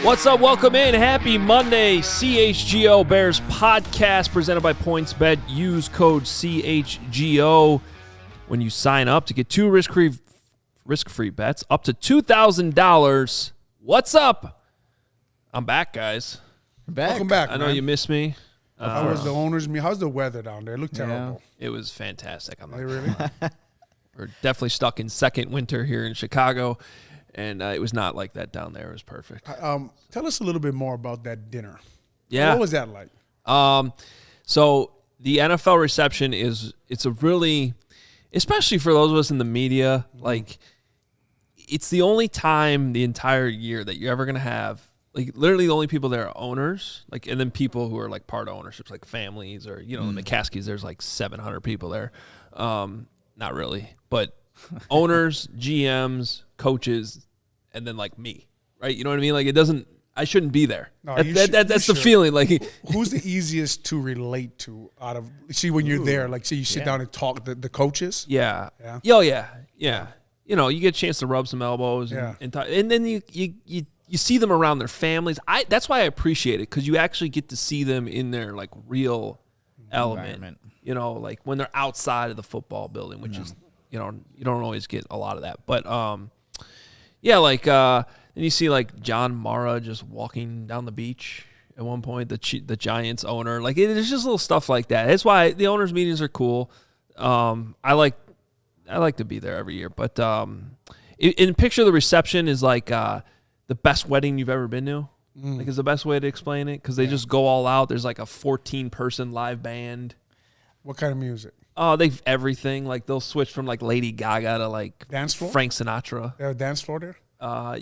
What's up? Welcome in. Happy Monday. CHGO Bears podcast presented by PointsBet. Use code CHGO when you sign up to get two risk-free bets up to $2,000. What's up? I'm back, guys. We're back. Welcome back. I know you missed me. How was the owners' meeting? How's the weather down there? It looked terrible. It was fantastic. I'm not Really? We're definitely stuck in second winter here in Chicago, and it was not like that down there. It was perfect. Tell us a little bit more about that dinner. Yeah. What was that like? So the NFL reception it's a really, especially for those of us in the media, like it's the only time the entire year that you're ever going to have, like literally the only people there are owners, like, and then people who are like part of ownerships, like families or, the McCaskies, there's like 700 people there. Not really, but owners, GMs, coaches, and then like me, right? You know what I mean? Like I shouldn't be there. No, that's the feeling. Like, who's the easiest to relate to out of, when you're there, like, say you sit down and talk, the coaches? Yeah. Yeah. Oh, yeah. You get a chance to rub some elbows and talk, and then you see them around their families. That's why I appreciate it, because you actually get to see them in their like real element. Like when they're outside of the football building, which is, you don't always get a lot of that. But then you see like John Mara just walking down the beach at one point, the Giants owner. Like there's just little stuff like that. That's why the owners' meetings are cool. I like to be there every year. But in picture, the reception is like the best wedding you've ever been to. Like is the best way to explain it, because they just go all out. There's like a 14-person live band. What kind of music? Oh, they've everything. Like they'll switch from like Lady Gaga to like dance floor? Frank Sinatra. They have a dance floor there?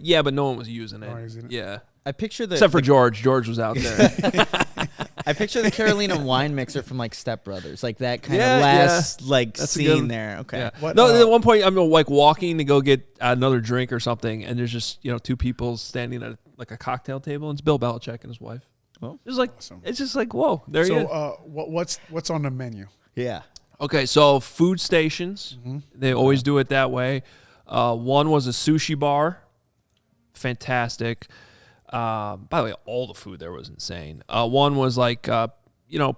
Yeah, but no one was using it. Yeah. I picture except for George. George was out there. I picture the Carolina wine mixer from like Step Brothers, like that kind of last That's scene there. Okay. Yeah. At one point I'm like walking to go get another drink or something, and there's just two people standing at like a cocktail table, and it's Bill Belichick and his wife. Oh, it's like awesome. It's just like whoa, there he is. So what's on the menu? Yeah. Okay, so food stations, they always do it that way. One was a sushi bar, fantastic. By the way, all the food there was insane. One was like,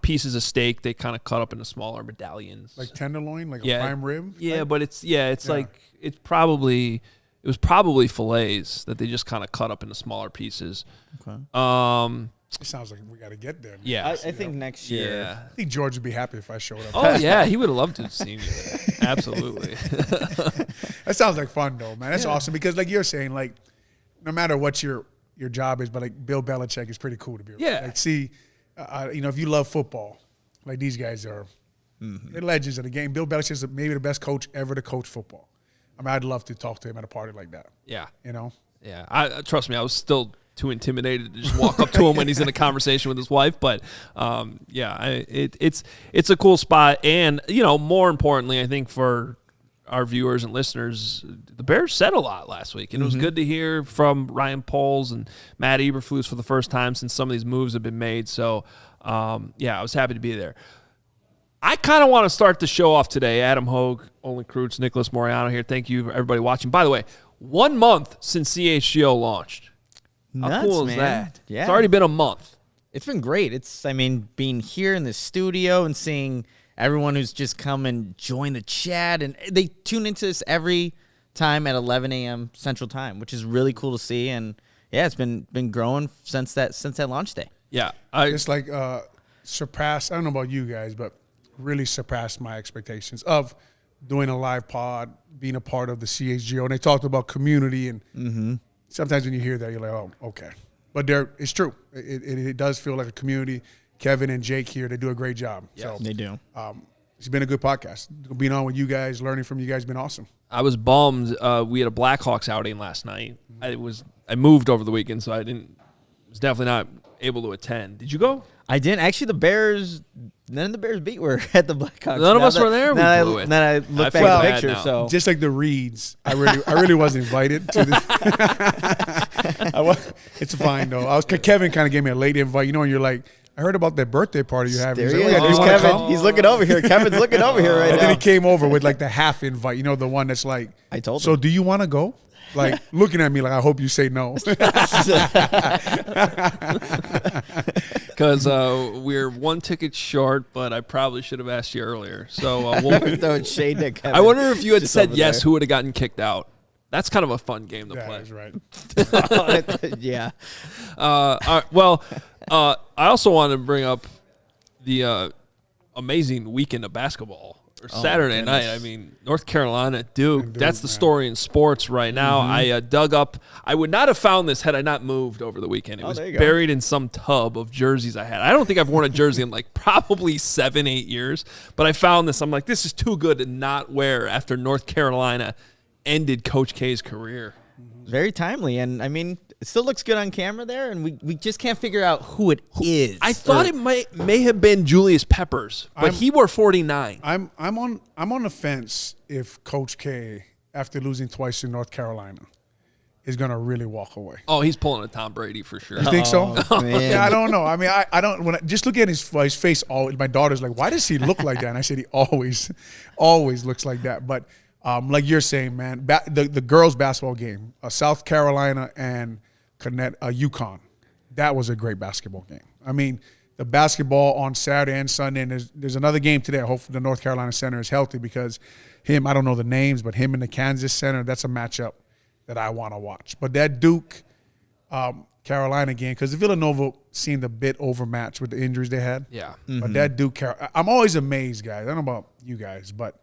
pieces of steak they kind of cut up into smaller medallions. Like tenderloin, like a prime rib? Yeah, but it's like, it was probably fillets that they just kind of cut up into smaller pieces. Okay. It sounds like we got to get there. Man. Yeah. I think next year. Yeah. I think George would be happy if I showed up. Oh, yeah. He would have loved to have seen you there. Absolutely. That sounds like fun, though, man. That's awesome, because like you're saying, like, no matter what your job is, but like Bill Belichick is pretty cool to be around. Yeah. Like, see, if you love football, like these guys are, they're legends of the game. Bill Belichick is maybe the best coach ever to coach football. I mean, I'd love to talk to him at a party like that. Yeah. Yeah. Trust me, I was still too intimidated to just walk up to him when he's in a conversation with his wife. But it's a cool spot, and more importantly, I think for our viewers and listeners, the Bears said a lot last week, and it was good to hear from Ryan Poles and Matt Eberflus for the first time since some of these moves have been made. So I was happy to be there. I kind of want to start the show off today. Adam Hoge, Olin Kreutz, Nicholas Moreano here. Thank you, everybody watching. By the way, 1 month since CHGO launched. Nuts, how cool man. is that? Yeah. It's already been a month. It's been great. Being here in the studio and seeing everyone who's just come and join the chat, and they tune into this every time at 11 a.m. Central Time, which is really cool to see. And yeah, it's been growing since that launch day. Yeah, it's like surpassed. I don't know about you guys, but really surpassed my expectations of doing a live pod, being a part of the CHGO. And they talked about community, and sometimes when you hear that, you're like, oh, okay. But it's true. It does feel like a community. Kevin and Jake here, they do a great job. Yeah, they do. It's been a good podcast. Being on with you guys, learning from you guys has been awesome. I was bummed. We had a Blackhawks outing last night. I moved over the weekend, so was definitely not able to attend. Did you go? I didn't. Actually, none of the Bears beat were at the Blackhawks. None of us were there. Then I look back at the picture. So just like the Reeds, I really wasn't invited to this. It's fine though. Kevin kind of gave me a late invite. When you're like, I heard about that birthday party you're having. There He's he like, is. Kevin. He's looking over here. Kevin's looking over here right now. And then he came over with like the half invite. The one that's like, I told him. So do you want to go? like looking at me like, I hope you say no. Because we're one ticket short, but I probably should have asked you earlier. So Throwing shade at Kevin. I wonder if you had Just said over yes, there. who would have gotten kicked out. That's kind of a fun game to play. That's right. Yeah. I also want to bring up the amazing weekend of basketball. Or Saturday night. I mean, North Carolina, Duke. That's the story in sports right now. I dug up. I would not have found this had I not moved over the weekend. It was buried in some tub of jerseys I had. I don't think I've worn a jersey in like probably 7-8 years. But I found this. I'm like, this is too good to not wear after North Carolina ended Coach K's career. Very timely. And, I mean, it still looks good on camera there, and we just can't figure out who it is. I thought it may have been Julius Peppers, but he wore 49. I'm on the fence if Coach K, after losing twice in North Carolina, is gonna really walk away. Oh, he's pulling a Tom Brady for sure. You think so? Man. Yeah, I don't know. I mean, I don't. When I just look at his face, my daughter's like, "Why does he look like that?" And I said, "He always looks like that." But like you're saying, man, the girls' basketball game, South Carolina and UConn, that was a great basketball game. I mean, the basketball on Saturday and Sunday, and there's another game today. Hopefully the North Carolina center is healthy because I don't know the names, but him and the Kansas center, that's a matchup that I want to watch. But that Duke Carolina game, because Villanova seemed a bit overmatched with the injuries they had. Yeah. But that Duke I'm always amazed, guys. I don't know about you guys, but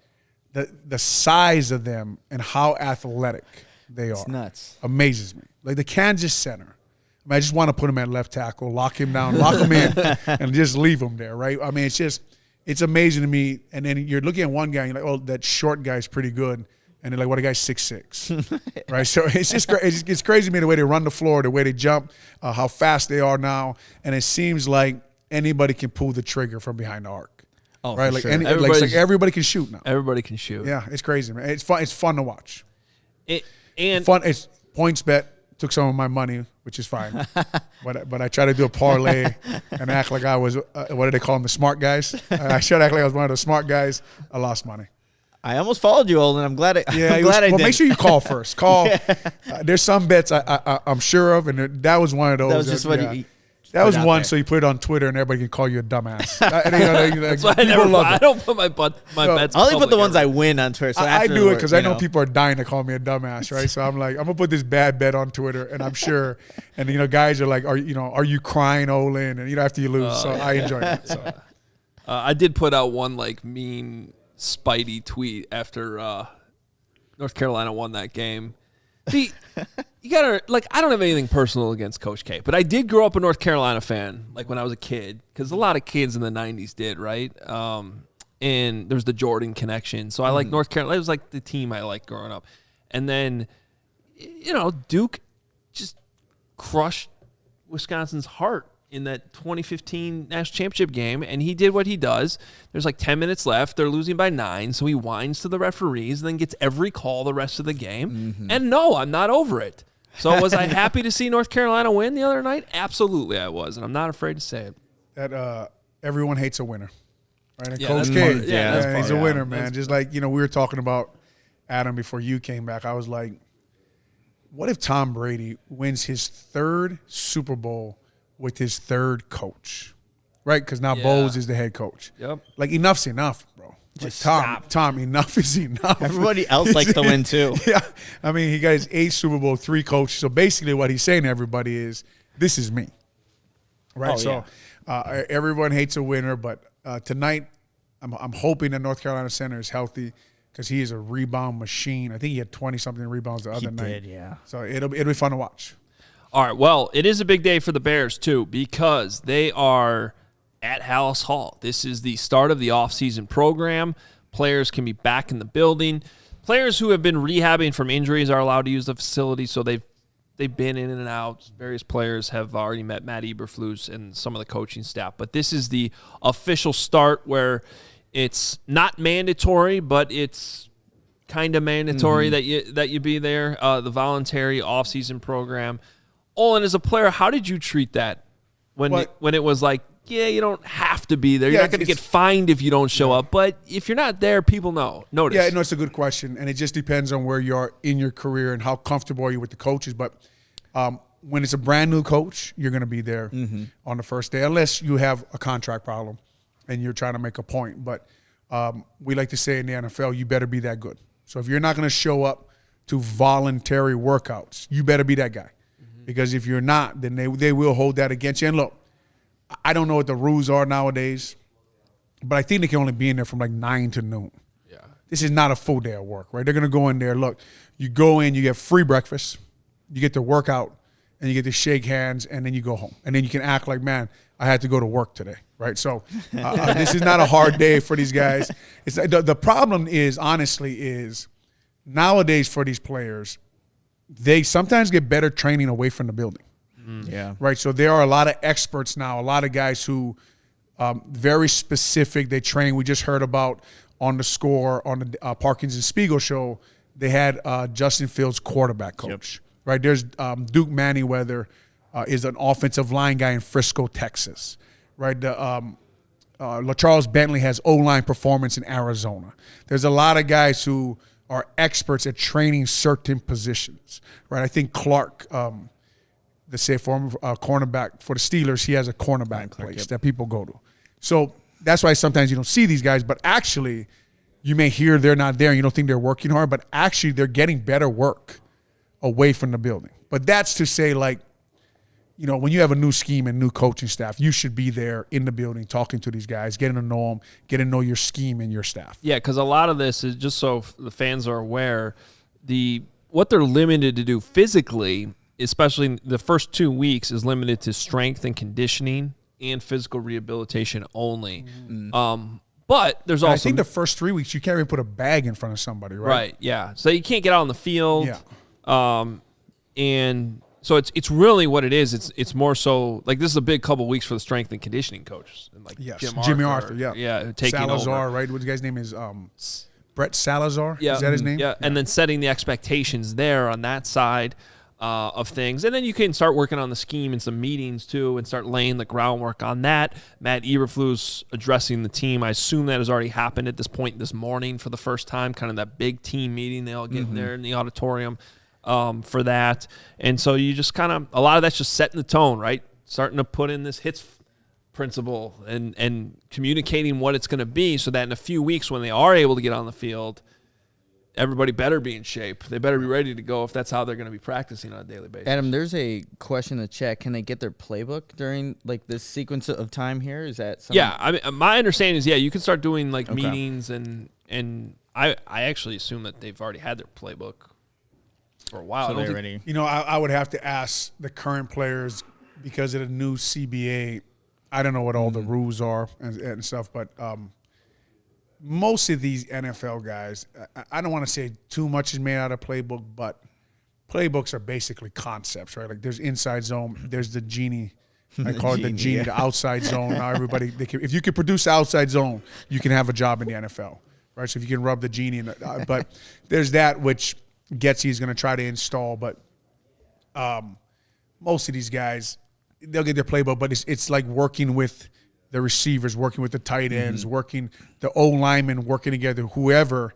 the size of them and how athletic they are. It's nuts. Amazes me. Like the Kansas center. I mean, I just want to put him at left tackle, lock him down, lock him in, and just leave him there, right? I mean, it's amazing to me. And then you're looking at one guy, and you're like, oh, that short guy's pretty good. And they're like, what, a guy's 6'6", right? So it's just it's crazy to me the way they run the floor, the way they jump, how fast they are now. And it seems like anybody can pull the trigger from behind the arc. Oh, right? for Like, sure. everybody can shoot now. Everybody can shoot. Yeah, it's crazy, man. It's fun. It's fun to watch. Fun. It's points bet. Took some of my money, which is fine. but I try to do a parlay and act like I was, what do they call them, the smart guys? I should act like I was one of the smart guys. I lost money. I almost followed you, Olin. I'm glad I did. Well, make sure you call first. Call. There's some bets I'm sure of, and that was one of those. That was just what that was one, there. so you put it on Twitter, and everybody can call you a dumbass. That's why I don't put my bets. I only put the ones I win on Twitter. So I do it because I know people are dying to call me a dumbass, right? So I'm like, I'm gonna put this bad bet on Twitter, and I'm sure, and guys are like, are you crying, Olin? And after you lose, so I enjoy it. So I did put out one like mean, spidey tweet after North Carolina won that game. See, you gotta I don't have anything personal against Coach K, but I did grow up a North Carolina fan, like when I was a kid, because a lot of kids in the '90s did, right? And there's the Jordan connection, so I like North Carolina. It was like the team I liked growing up, and then Duke just crushed Wisconsin's heart in that 2015 national championship game, and he did what he does. There's like 10 minutes left. They're losing by 9, so he whines to the referees and then gets every call the rest of the game. Mm-hmm. And no, I'm not over it. So was I happy to see North Carolina win the other night? Absolutely I was, and I'm not afraid to say it. That everyone hates a winner, right? And Yeah, Coach that's K, part of it. Yeah, that's part he's of a it. winner, man. That's Just like we were talking about Adam before you came back. I was like, what if Tom Brady wins his 3rd Super Bowl with his 3rd coach, right? Because now Bowles is the head coach. Yep. Like, enough's enough, bro. Just Tom, enough is enough. Everybody else likes to win too. Yeah. I mean, he got his 8th Super Bowl, 3 coaches. So basically what he's saying to everybody is, this is me, right? Everyone hates a winner, but tonight I'm hoping that North Carolina center is healthy because he is a rebound machine. I think he had 20-something rebounds the other night. He did, yeah. So it'll be fun to watch. All right, well, it is a big day for the Bears, too, because they are at Hallis Hall. This is the start of the offseason program. Players can be back in the building. Players who have been rehabbing from injuries are allowed to use the facility, so they've been in and out. Various players have already met Matt Eberflus and some of the coaching staff. But this is the official start where it's not mandatory, but it's kind of mandatory that you be there, the voluntary offseason program. Olin, as a player, how did you treat that when it was like yeah, you don't have to be there. You're Yeah, not going to get fined if you don't show up. But if you're not there, people notice. Yeah, no, it's a good question, and it just depends on where you are in your career and how comfortable are you with the coaches. But when it's a brand new coach, you're going to be there on the first day, unless you have a contract problem and you're trying to make a point. But we like to say in the NFL, you better be that good. So if you're not going to show up to voluntary workouts, you better be that guy. Because if you're not, then they will hold that against you. And look, I don't know what the rules are nowadays, but I think they can only be in there from like 9 to noon. Yeah. This is not a full day of work, right? They're going to go in there. Look, you go in, you get free breakfast, you get to work out, and you get to shake hands, and then you go home. And then you can act like, man, I had to go to work today, right? So this is not a hard day for these guys. It's the problem is, honestly, nowadays for these players, they sometimes get better training away from the building. Yeah. Right. So there are a lot of experts now, a lot of guys who very specific. They train. We just heard about on the Score on the Parkins and Spiegel show. They had Justin Fields, quarterback coach. Yep. Right. There's Duke Manyweather is an offensive line guy in Frisco, Texas. Right. LaCharles Bentley has O-line performance in Arizona. There's a lot of guys who are experts at training certain positions, right? I think Clark, the former cornerback for the Steelers, he has a cornerback place that people go to. So that's why sometimes you don't see these guys, but actually you may hear they're not there and you don't think they're working hard, but actually they're getting better work away from the building. But that's to say, like, you know, when you have a new scheme and new coaching staff, you should be there in the building talking to these guys, getting to know them, getting to know your scheme and your staff. Yeah, because a lot of this is just so the fans are aware, what they're limited to do physically, especially the first 2 weeks, is limited to strength and conditioning and physical rehabilitation only. But there's also, I think the first 3 weeks you can't even put a bag in front of somebody, right? Right, yeah. So you can't get out on the field. Yeah. And so it's really what it is. It's more so like this is a big couple weeks for the strength and conditioning coaches. And like yes. Jimmy Arthur, yeah. Yeah, taking Salazar, over. right? What the guy's name is? Brett Salazar? Yeah. Is that his name? Yeah, and then setting the expectations there on that side of things. And then you can start working on the scheme and some meetings too and start laying the groundwork on that. Matt Eberflus addressing the team. I assume that has already happened at this point this morning for the first time, kind of that big team meeting. They all get there in the auditorium for that. And so you just kind of, a lot of that's just setting the tone, right? Starting to put in this hits principle and communicating what it's going to be so that in a few weeks when they are able to get on the field, everybody better be in shape. They better be ready to go if that's how they're going to be practicing on a daily basis. Adam, there's a question in the chat. Can they get their playbook during like this sequence of time here? Is that something? Yeah, I mean, my understanding is, yeah, you can start doing like meetings and I actually assume that they've already had their playbook for a while. So already. You know, I would have to ask the current players because of the new CBA. I don't know what all the rules are and stuff, but most of these NFL guys, I don't want to say too much is made out of playbook, but playbooks are basically concepts, right? Like there's inside zone, there's the genie. I call it the genie, the outside zone. Now everybody, if you can produce the outside zone, you can have a job in the NFL, right? So if you can rub the genie, but there's that which Getsy is going to try to install, but most of these guys, they'll get their playbook, but it's like working with the receivers, working with the tight ends, working the O-linemen, working together, whoever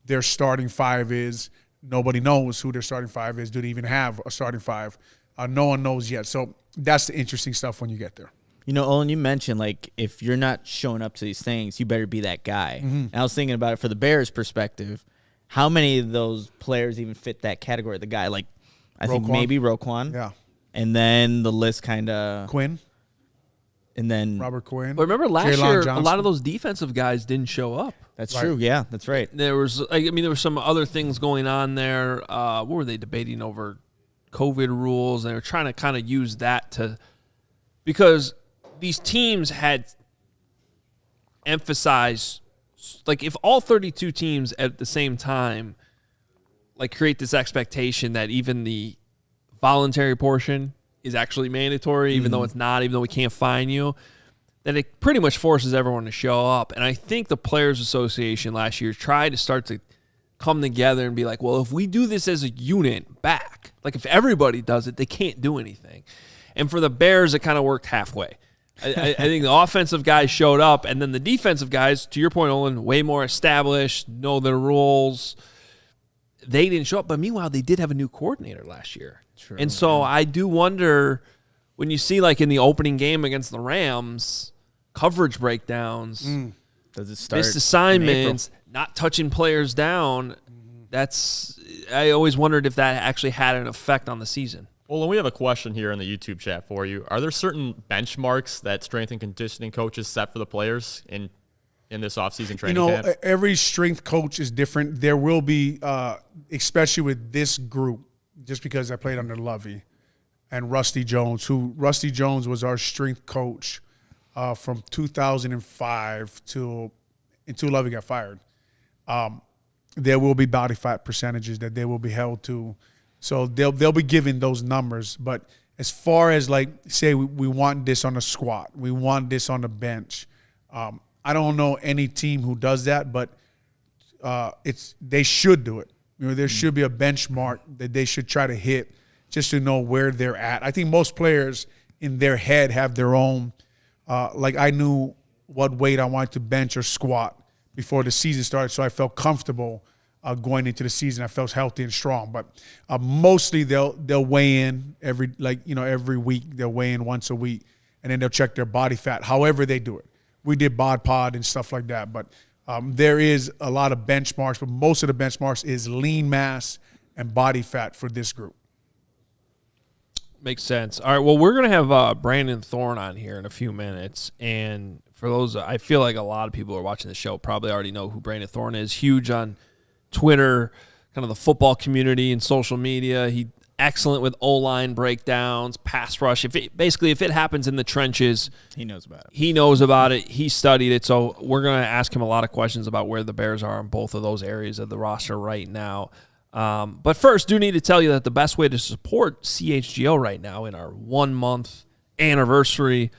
their starting five is. Nobody knows who their starting five is. Do they even have a starting five? No one knows yet. So that's the interesting stuff when you get there. You know, Olin, you mentioned, like, if you're not showing up to these things, you better be that guy. And I was thinking about it for the Bears' perspective. How many of those players even fit that category? The guy, like, I think maybe Roquan. Yeah. And then the list kind of Quinn. And then Robert Quinn. But remember last year, Johnson. a lot of those defensive guys didn't show up. That's true. Yeah, that's right. There was, there were some other things going on there. What were they debating over? COVID rules. They were trying to kind of use that because these teams had emphasized, like, if all 32 teams at the same time, like, create this expectation that even the voluntary portion is actually mandatory, even though it's not, even though we can't fine you, that it pretty much forces everyone to show up. And I think the Players Association last year tried to start to come together and be like, well, if we do this as a unit back, like if everybody does it, they can't do anything. And for the Bears, it kind of worked halfway. I think the offensive guys showed up, and then the defensive guys, to your point, Olin, way more established, know their roles. They didn't show up, but meanwhile, they did have a new coordinator last year. True, and so I do wonder, when you see like in the opening game against the Rams, coverage breakdowns, Does it start missed assignments, not touching players down, I always wondered if that actually had an effect on the season. Well, and we have a question here in the YouTube chat for you. Are there certain benchmarks that strength and conditioning coaches set for the players in this offseason training camp? Every strength coach is different. There will be, especially with this group, just because I played under Lovey and Rusty Jones, Rusty Jones was our strength coach from 2005 until Lovey got fired. There will be body fat percentages that they will be held to. So they'll be given those numbers. But as far as like, say we want this on the squat, we want this on the bench. I don't know any team who does that, but they should do it. There should be a benchmark that they should try to hit just to know where they're at. I think most players in their head have their own. Like I knew what weight I wanted to bench or squat before the season started, so I felt comfortable going into the season. I felt healthy and strong. But mostly they'll weigh in every week. They'll weigh in once a week, and then they'll check their body fat. However they do it, we did bod pod and stuff like that. But there is a lot of benchmarks, but most of the benchmarks is lean mass and body fat for this group. Makes sense. All right, well, we're going to have Brandon Thorn on here in a few minutes. And for those, I feel like a lot of people who are watching the show probably already know who Brandon Thorn is. Huge on Twitter, kind of the football community and social media. He excellent with O-line breakdowns, pass rush. If it happens in the trenches, he knows about it. He knows about it. He studied it. So we're going to ask him a lot of questions about where the Bears are in both of those areas of the roster right now. But first, do need to tell you that the best way to support CHGO right now in our 1-month anniversary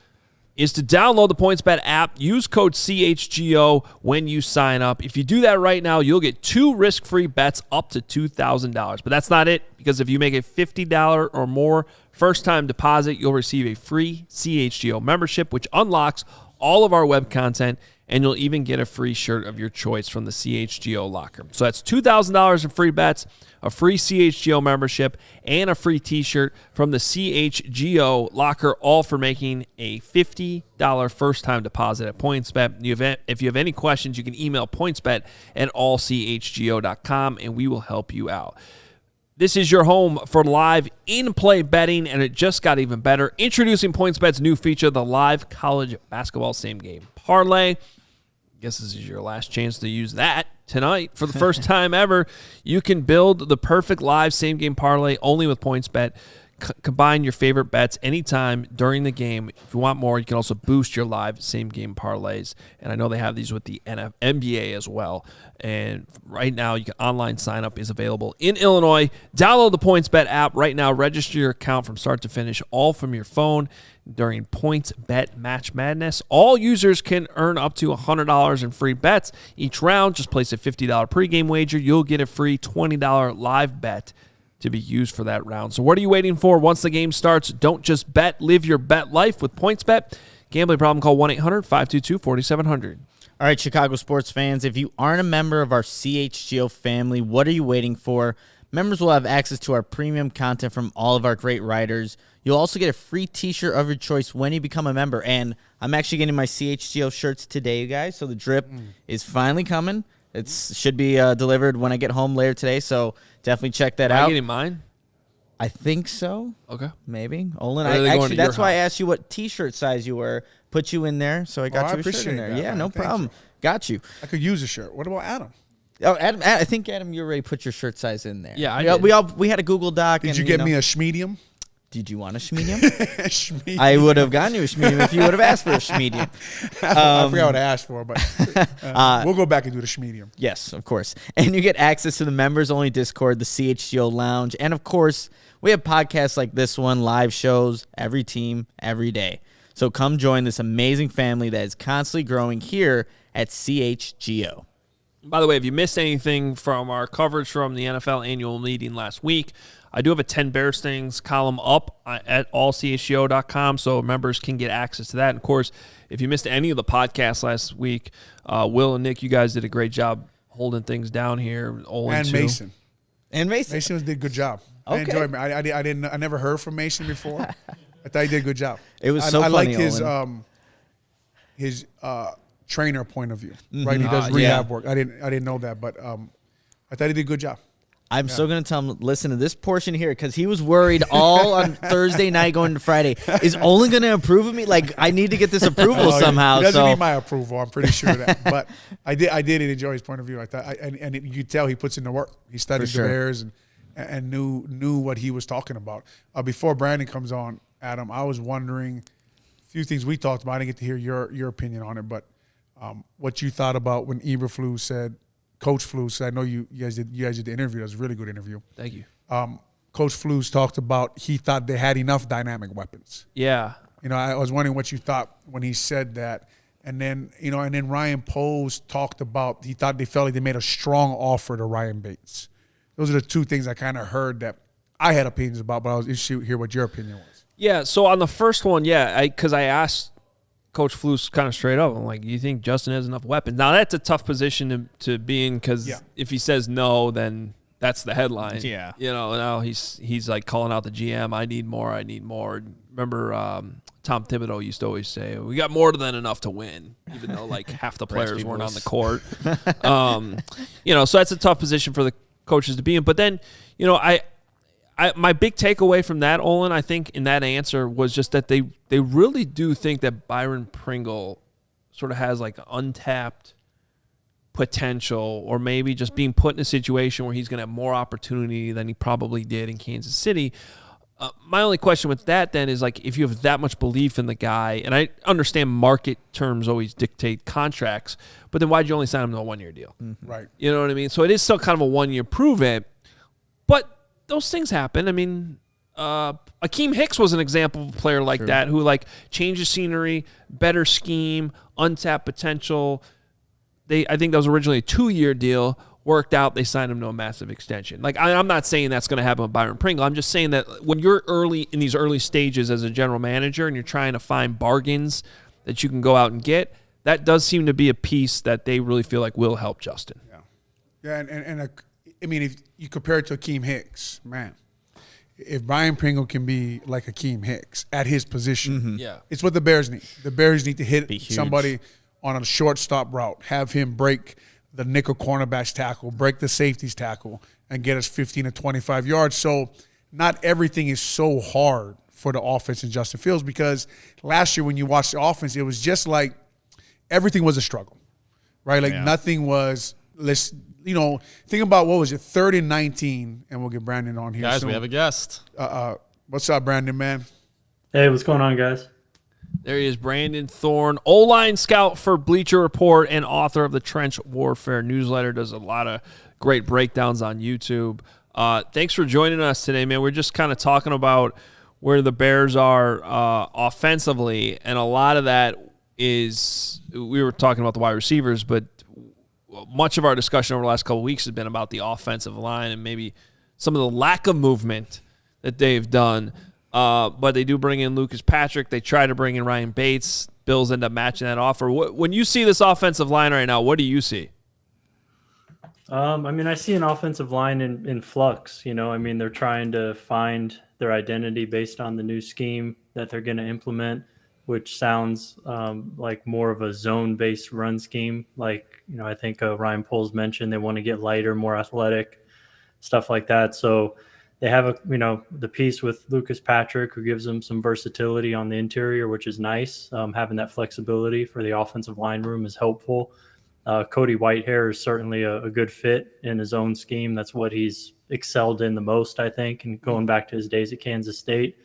is to download the PointsBet app. Use code CHGO when you sign up. If you do that right now, you'll get 2 risk-free bets up to $2,000. But that's not it, because if you make a $50 or more first-time deposit, you'll receive a free CHGO membership, which unlocks all of our web content, and you'll even get a free shirt of your choice from the CHGO locker. So that's $2,000 in free bets, a free CHGO membership, and a free t-shirt from the CHGO locker, all for making a $50 first-time deposit at PointsBet. If you have any questions, you can email pointsbet@allchgo.com, and we will help you out. This is your home for live in-play betting, and it just got even better. Introducing PointsBet's new feature, the live college basketball same-game parlay. I guess this is your last chance to use that tonight. For the first time ever, you can build the perfect live same-game parlay only with PointsBet. Combine your favorite bets anytime during the game. If you want more, you can also boost your live same-game parlays. And I know they have these with the NBA as well. And right now, online sign-up is available in Illinois. Download the PointsBet app right now. Register your account from start to finish, all from your phone during PointsBet Match Madness. All users can earn up to $100 in free bets each round. Just place a $50 pregame wager. You'll get a free $20 live bet to be used for that round. So what are you waiting for? Once the game starts, don't just bet. Live your bet life with PointsBet. Gambling problem, call 1-800-522-4700. All right, Chicago sports fans, if you aren't a member of our CHGO family, what are you waiting for? Members will have access to our premium content from all of our great writers. You'll also get a free t-shirt of your choice when you become a member. And I'm actually getting my CHGO shirts today, you guys. So the drip is finally coming. It should be delivered when I get home later today. So definitely check that out. Are you getting mine? I think so. Okay. Maybe. Olin, actually, that's why I asked you what t-shirt size you were. Put you in there. So I got you a shirt in there. That, yeah, man. no Thank problem. you. Got you. I could use a shirt. What about Adam? Oh, Adam, I think Adam, you already put your shirt size in there. Yeah, I did. We had a Google Doc. Did you get me a schmedium? Did you want a schmedium? Schmedium. I would have gotten you a schmedium if you would have asked for a schmedium. I forgot what I asked for, but we'll go back and do the schmedium. Yes, of course. And you get access to the members-only Discord, the CHGO Lounge, and, of course, we have podcasts like this one, live shows, every team, every day. So come join this amazing family that is constantly growing here at CHGO. By the way, if you missed anything from our coverage from the NFL annual meeting last week, I do have a 10 Bears Things column up at allchgo.com, so members can get access to that. And, of course, if you missed any of the podcasts last week, Will and Nick, you guys did a great job holding things down here. Olin And too. Mason. Mason did a good job. Okay. I enjoyed it. I never heard from Mason before. I thought he did a good job. It was so I funny, like his trainer point of view. Right, he does rehab work. I didn't know that, but I thought he did a good job. I'm still going to tell him, listen to this portion here, because he was worried all on Thursday night going to Friday. Is Olin going to approve of me? Like, I need to get this approval somehow. He doesn't so need my approval. I'm pretty sure of that. But I did enjoy his point of view. I thought, you could tell he puts in the work. He studied sure. the Bears and knew what he was talking about. Before Brandon comes on, Adam, I was wondering a few things we talked about. I didn't get to hear your opinion on it, but what you thought about when Eberflus said, Coach Flus, I know you guys did the interview. That was a really good interview. Thank you. Coach Flus talked about he thought they had enough dynamic weapons. Yeah. I was wondering what you thought when he said that. And then, Ryan Poles talked about he thought they felt like they made a strong offer to Ryan Bates. Those are the two things I kind of heard that I had opinions about, but I was interested to hear what your opinion was. Yeah, so on the first one, because I asked Coach Flus kind of straight up, I'm like, do you think Justin has enough weapons? Now, that's a tough position to be in because if he says no, then that's the headline. Yeah. Now he's like calling out the GM, I need more. Remember Tom Thibodeau used to always say, we got more than enough to win, even though like half the players weren't on the court. So that's a tough position for the coaches to be in. But then, my big takeaway from that, Olin, I think in that answer was just that they really do think that Byron Pringle sort of has like untapped potential, or maybe just being put in a situation where he's going to have more opportunity than he probably did in Kansas City. My only question with that then is like, if you have that much belief in the guy, and I understand market terms always dictate contracts, but then why'd you only sign him to a 1-year deal? Mm-hmm. Right. You know what I mean? So it is still kind of a 1-year prove it, but those things happen. I mean, Akeem Hicks was an example of a player like that who like changes scenery, better scheme, untapped potential. I think that was originally a 2-year deal, worked out. They signed him to a massive extension. Like I'm not saying that's going to happen with Byron Pringle. I'm just saying that when you're in these early stages as a general manager and you're trying to find bargains that you can go out and get, that does seem to be a piece that they really feel like will help Justin. Yeah, and I mean, if you compare it to Akeem Hicks, man, if Byron Pringle can be like Akeem Hicks at his position, it's what the Bears need. The Bears need to hit somebody on a shortstop route, have him break the nickel cornerback's tackle, break the safety's tackle, and get us 15 to 25 yards. So not everything is so hard for the offense in Justin Fields, because last year when you watched the offense, it was just like everything was a struggle, right? Like nothing was – think about what was it, 3rd and 19, and we'll get Brandon on here Guys, soon. we have a guest. What's up, Brandon, man? Hey, what's going on, guys? There he is, Brandon Thorn, Line Scout for Bleacher Report and author of the Trench Warfare newsletter. Does a lot of great breakdowns on YouTube. Thanks for joining us today, man. We're just kind of talking about where the Bears are offensively, and a lot of that is we were talking about the wide receivers, but much of our discussion over the last couple of weeks has been about the offensive line and maybe some of the lack of movement that they've done. But they do bring in Lucas Patrick. They try to bring in Ryan Bates. Bills end up matching that offer. When you see this offensive line right now, what do you see? I see an offensive line in flux. They're trying to find their identity based on the new scheme that they're going to implement, which sounds like more of a zone-based run scheme. I think Ryan Poles mentioned they want to get lighter, more athletic, stuff like that. So they have the piece with Lucas Patrick, who gives them some versatility on the interior, which is nice. Having that flexibility for the offensive line room is helpful. Cody Whitehair is certainly a good fit in his own scheme. That's what he's excelled in the most, I think, and going back to his days at Kansas State.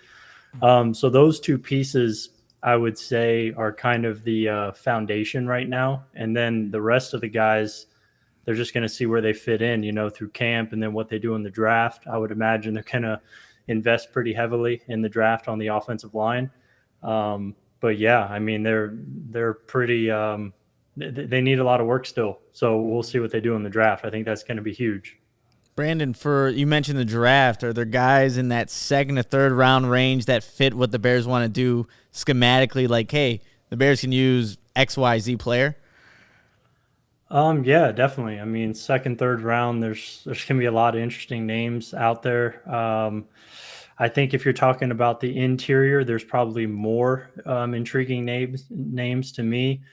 So those two pieces, I would say, are kind of the foundation right now. And then the rest of the guys, they're just going to see where they fit in, through camp and then what they do in the draft. I would imagine they're going to invest pretty heavily in the draft on the offensive line. But yeah, they're pretty they need a lot of work still. So we'll see what they do in the draft. I think that's going to be huge. Brandon, you mentioned the draft. Are there guys in that second or third round range that fit what the Bears want to do schematically? Like, hey, the Bears can use XYZ player. Yeah, definitely. I mean, second, third round, there's going to be a lot of interesting names out there. I think if you're talking about the interior, there's probably more intriguing names to me.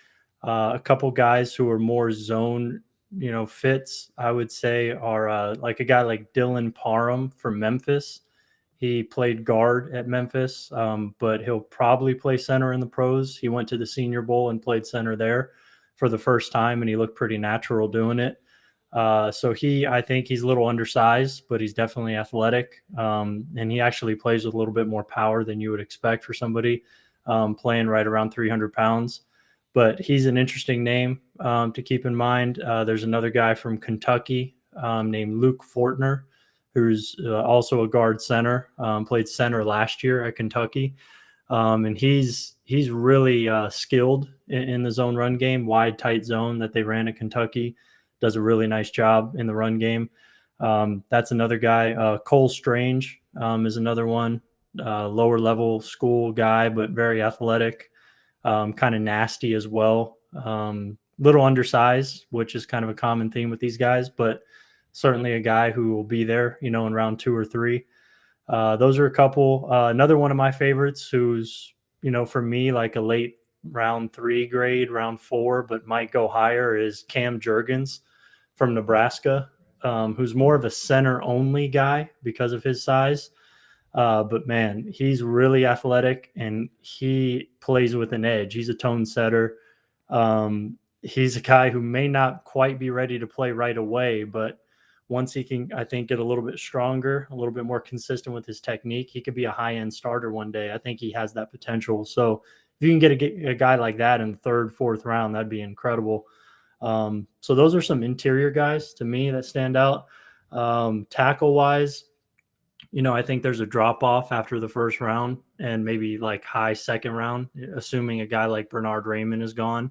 A couple guys who are more zone, fits, I would say, are like a guy like Dylan Parham from Memphis. He played guard at Memphis, but he'll probably play center in the pros. He went to the Senior Bowl and played center there for the first time, and he looked pretty natural doing it. So I think he's a little undersized, but he's definitely athletic. And he actually plays with a little bit more power than you would expect for somebody playing right around 300 pounds. But he's an interesting name to keep in mind. There's another guy from Kentucky named Luke Fortner, who's also a guard center, played center last year at Kentucky. And he's really skilled in the zone run game, wide, tight zone that they ran at Kentucky. Does a really nice job in the run game. That's another guy. Cole Strange is another one, lower level school guy, but very athletic. Kind of nasty as well. Little undersized, which is kind of a common theme with these guys, but certainly a guy who will be there, in round 2 or 3. Those are a couple. Another one of my favorites who's, for me, like a late round 3 grade, round 4, but might go higher is Cam Jurgens from Nebraska, who's more of a center only guy because of his size. But man, he's really athletic and he plays with an edge. He's a tone setter. He's a guy who may not quite be ready to play right away, but once he can, I think, get a little bit stronger, a little bit more consistent with his technique, he could be a high-end starter one day. I think he has that potential. So if you can get a guy like that in the 3rd, 4th round, that'd be incredible. So those are some interior guys to me that stand out. Tackle-wise, I think there's a drop-off after the 1st round and maybe like high 2nd round, assuming a guy like Bernard Raymond is gone.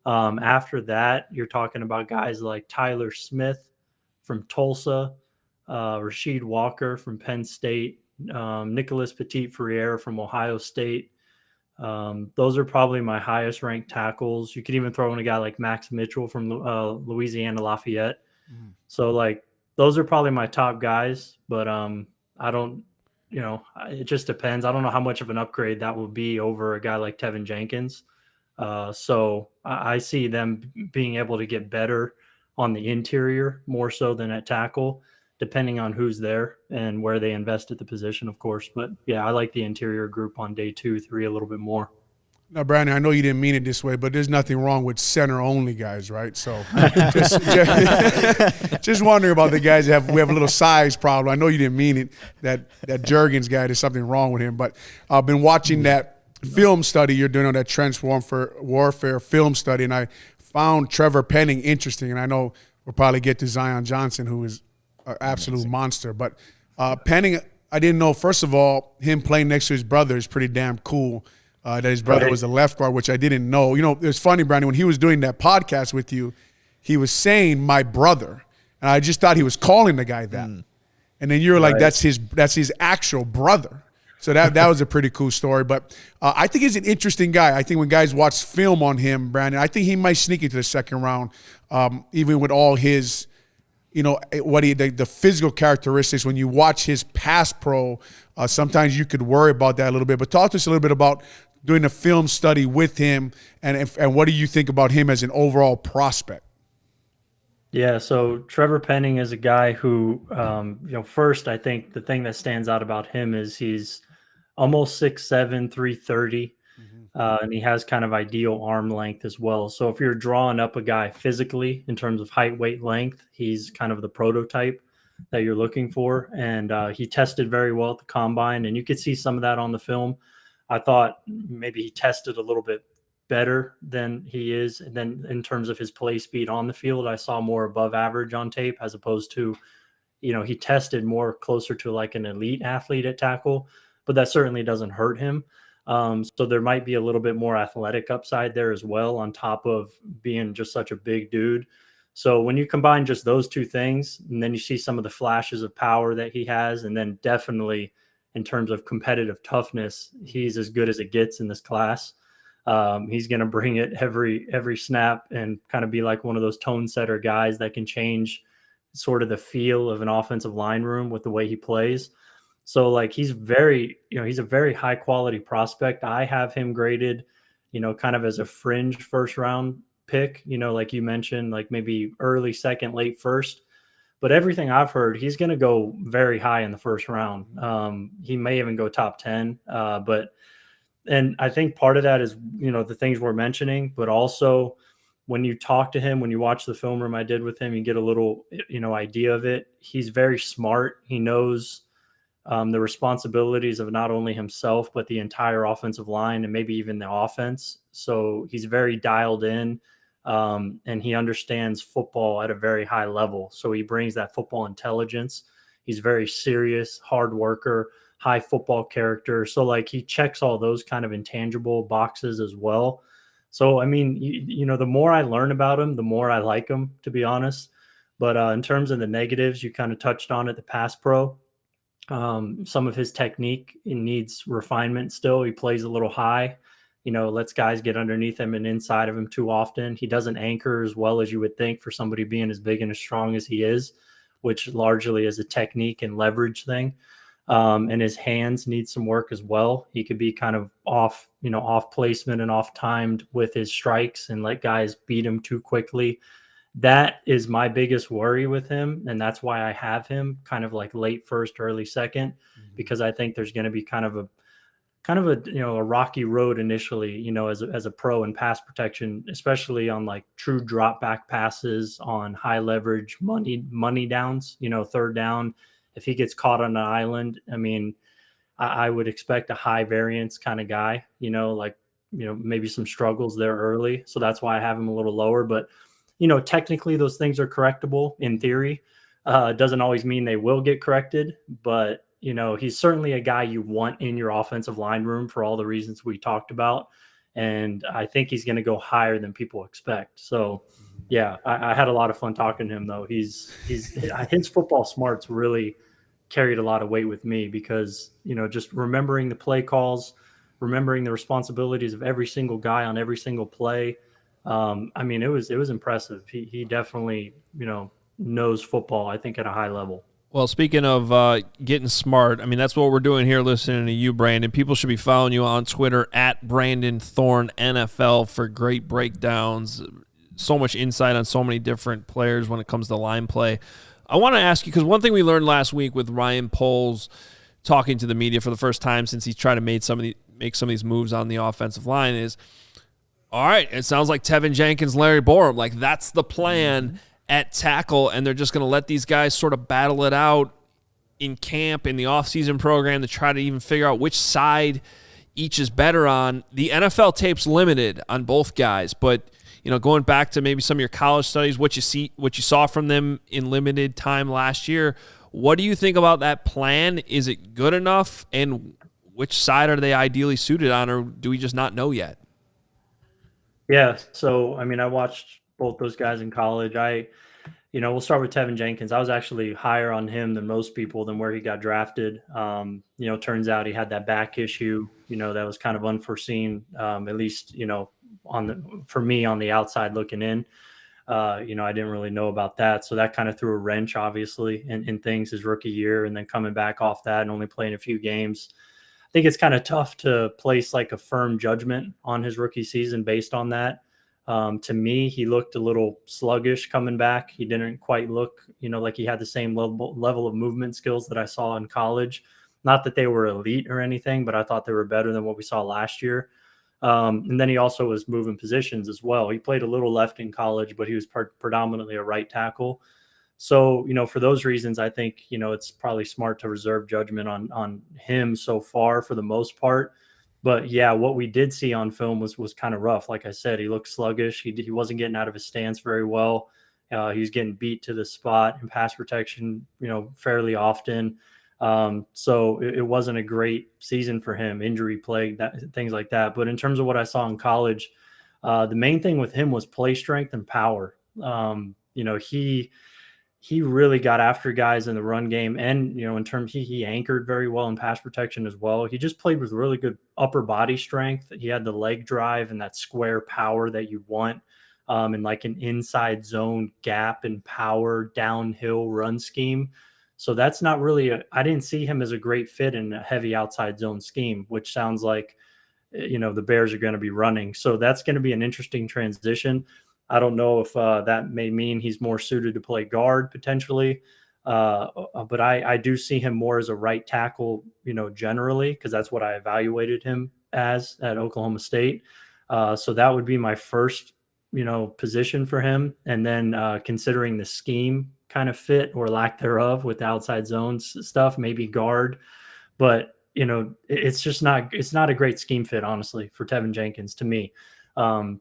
After that, you're talking about guys like Tyler Smith from Tulsa, Rasheed Walker from Penn State, Nicholas Petit-Frere from Ohio State. Those are probably my highest ranked tackles. You could even throw in a guy like Max Mitchell from Louisiana Lafayette. Mm-hmm. So like those are probably my top guys, but I don't, it just depends. I don't know how much of an upgrade that will be over a guy like Tevin Jenkins. So I see them being able to get better on the interior more so than at tackle, depending on who's there and where they invest at the position, of course. But yeah, I like the interior group on day 2, 3 a little bit more. Now, Brandon, I know you didn't mean it this way, but there's nothing wrong with center-only guys, right? So just wondering about the guys that we have a little size problem. I know you didn't mean it, that Jurgens guy, there's something wrong with him. But I've been watching that film study you're doing on that trench warfare film study, and I found Trevor Penning interesting. And I know we'll probably get to Zion Johnson, who is an absolute monster. But Penning, I didn't know, first of all, him playing next to his brother is pretty damn cool. That his brother was a left guard, which I didn't know. It was funny, Brandon, when he was doing that podcast with you, he was saying my brother, and I just thought he was calling the guy that. And then you were like, that's his actual brother. So that was a pretty cool story. But I think he's an interesting guy. I think when guys watch film on him, Brandon, I think he might sneak into the 2nd round, even with all his, the physical characteristics. When you watch his pass pro, sometimes you could worry about that a little bit. But talk to us a little bit about doing a film study with him, and what do you think about him as an overall prospect? Yeah, so Trevor Penning is a guy who, first, I think the thing that stands out about him is he's almost 6'7", 330, and he has kind of ideal arm length as well. So if you're drawing up a guy physically in terms of height, weight, length, he's kind of the prototype that you're looking for. And he tested very well at the combine, and you could see some of that on the film. I thought maybe he tested a little bit better than he is. And then in terms of his play speed on the field, I saw more above average on tape as opposed to, he tested more closer to like an elite athlete at tackle, but that certainly doesn't hurt him. So there might be a little bit more athletic upside there as well, on top of being just such a big dude. So when you combine just those two things, and then you see some of the flashes of power that he has, and then definitely in terms of competitive toughness, he's as good as it gets in this class. He's going to bring it every snap and kind of be like one of those tone setter guys that can change sort of the feel of an offensive line room with the way he plays. So like he's he's a very high quality prospect. I have him graded, kind of as a fringe first round pick, like you mentioned, like maybe early second, late first. But everything I've heard, he's going to go very high in the first round. He may even go top 10. And I think part of that is, the things we're mentioning, but also when you talk to him, when you watch the film room I did with him, you get a little, idea of it. He's very smart. He knows the responsibilities of not only himself, but the entire offensive line and maybe even the offense. So he's very dialed in, and he understands football at a very high level. So he brings that football intelligence. He's very serious, hard worker, high football character. So like he checks all those kind of intangible boxes as well. So, I mean, the more I learn about him, the more I like him, to be honest. But in terms of the negatives, you kind of touched on it, the pass pro. Some of his technique needs refinement still. He plays a little high, lets guys get underneath him and inside of him too often. He doesn't anchor as well as you would think for somebody being as big and as strong as he is, which largely is a technique and leverage thing. And his hands need some work as well. He could be kind of off placement and off timed with his strikes and let guys beat him too quickly. That is my biggest worry with him. And that's why I have him kind of like late first, early second, because I think there's going to be kind of a rocky road initially, as a pro in pass protection, especially on like true drop back passes on high leverage money downs, third down. If he gets caught on an island, I mean, I would expect a high variance kind of guy, maybe some struggles there early. So that's why I have him a little lower. But, technically those things are correctable in theory. It doesn't always mean they will get corrected. But, he's certainly a guy you want in your offensive line room for all the reasons we talked about. And I think he's going to go higher than people expect. So, yeah, I had a lot of fun talking to him, though. His football smarts really carried a lot of weight with me because, just remembering the play calls, remembering the responsibilities of every single guy on every single play. I mean, it was impressive. He definitely, knows football, I think, at a high level. Well, speaking of getting smart, I mean, that's what we're doing here listening to you, Brandon. People should be following you on Twitter at Brandon Thorn NFL for great breakdowns. So much insight on so many different players when it comes to line play. I want to ask you, because one thing we learned last week with Ryan Poles talking to the media for the first time since he's tried to make some of these moves on the offensive line is, all right, it sounds like Tevin Jenkins, Larry Borum, like that's the plan at tackle, and they're just going to let these guys sort of battle it out in camp, in the offseason program, to try to even figure out which side each is better on. The NFL tape's limited on both guys, but going back to maybe some of your college studies, what you saw from them in limited time last year, what do you think about that plan? Is it good enough? And which side are they ideally suited on, or do we just not know yet? Yeah. So, I mean, I watched both those guys in college. We'll start with Tevin Jenkins. I was actually higher on him than most people than where he got drafted. Turns out he had that back issue, that was kind of unforeseen, at least, for me on the outside looking in. I didn't really know about that. So that kind of threw a wrench, obviously, in things his rookie year, and then coming back off that and only playing a few games. I think it's kind of tough to place like a firm judgment on his rookie season based on that. To me, he looked a little sluggish coming back. He didn't quite look, like he had the same level of movement skills that I saw in college. Not that they were elite or anything, but I thought they were better than what we saw last year. And then he also was moving positions as well. He played a little left in college, but he was predominantly a right tackle. So, for those reasons, I think, it's probably smart to reserve judgment on him so far for the most part. But yeah, what we did see on film was kind of rough. Like I said, he looked sluggish. He wasn't getting out of his stance very well. He was getting beat to the spot in pass protection, fairly often. So it wasn't a great season for him, injury plagued, things like that. But in terms of what I saw in college, the main thing with him was play strength and power. He really got after guys in the run game, and in terms he anchored very well in pass protection as well. He just played with really good upper body strength. He had the leg drive and that square power that you want, and like an inside zone gap and power downhill run scheme. So that's not really I didn't see him as a great fit in a heavy outside zone scheme, which sounds like the Bears are going to be running. So that's going to be an interesting transition. I don't know if that may mean he's more suited to play guard potentially, but I do see him more as a right tackle, generally, because that's what I evaluated him as at Oklahoma State. So that would be my first, position for him. And then considering the scheme kind of fit or lack thereof with the outside zones stuff, maybe guard. But, it's not a great scheme fit, honestly, for Tevin Jenkins to me.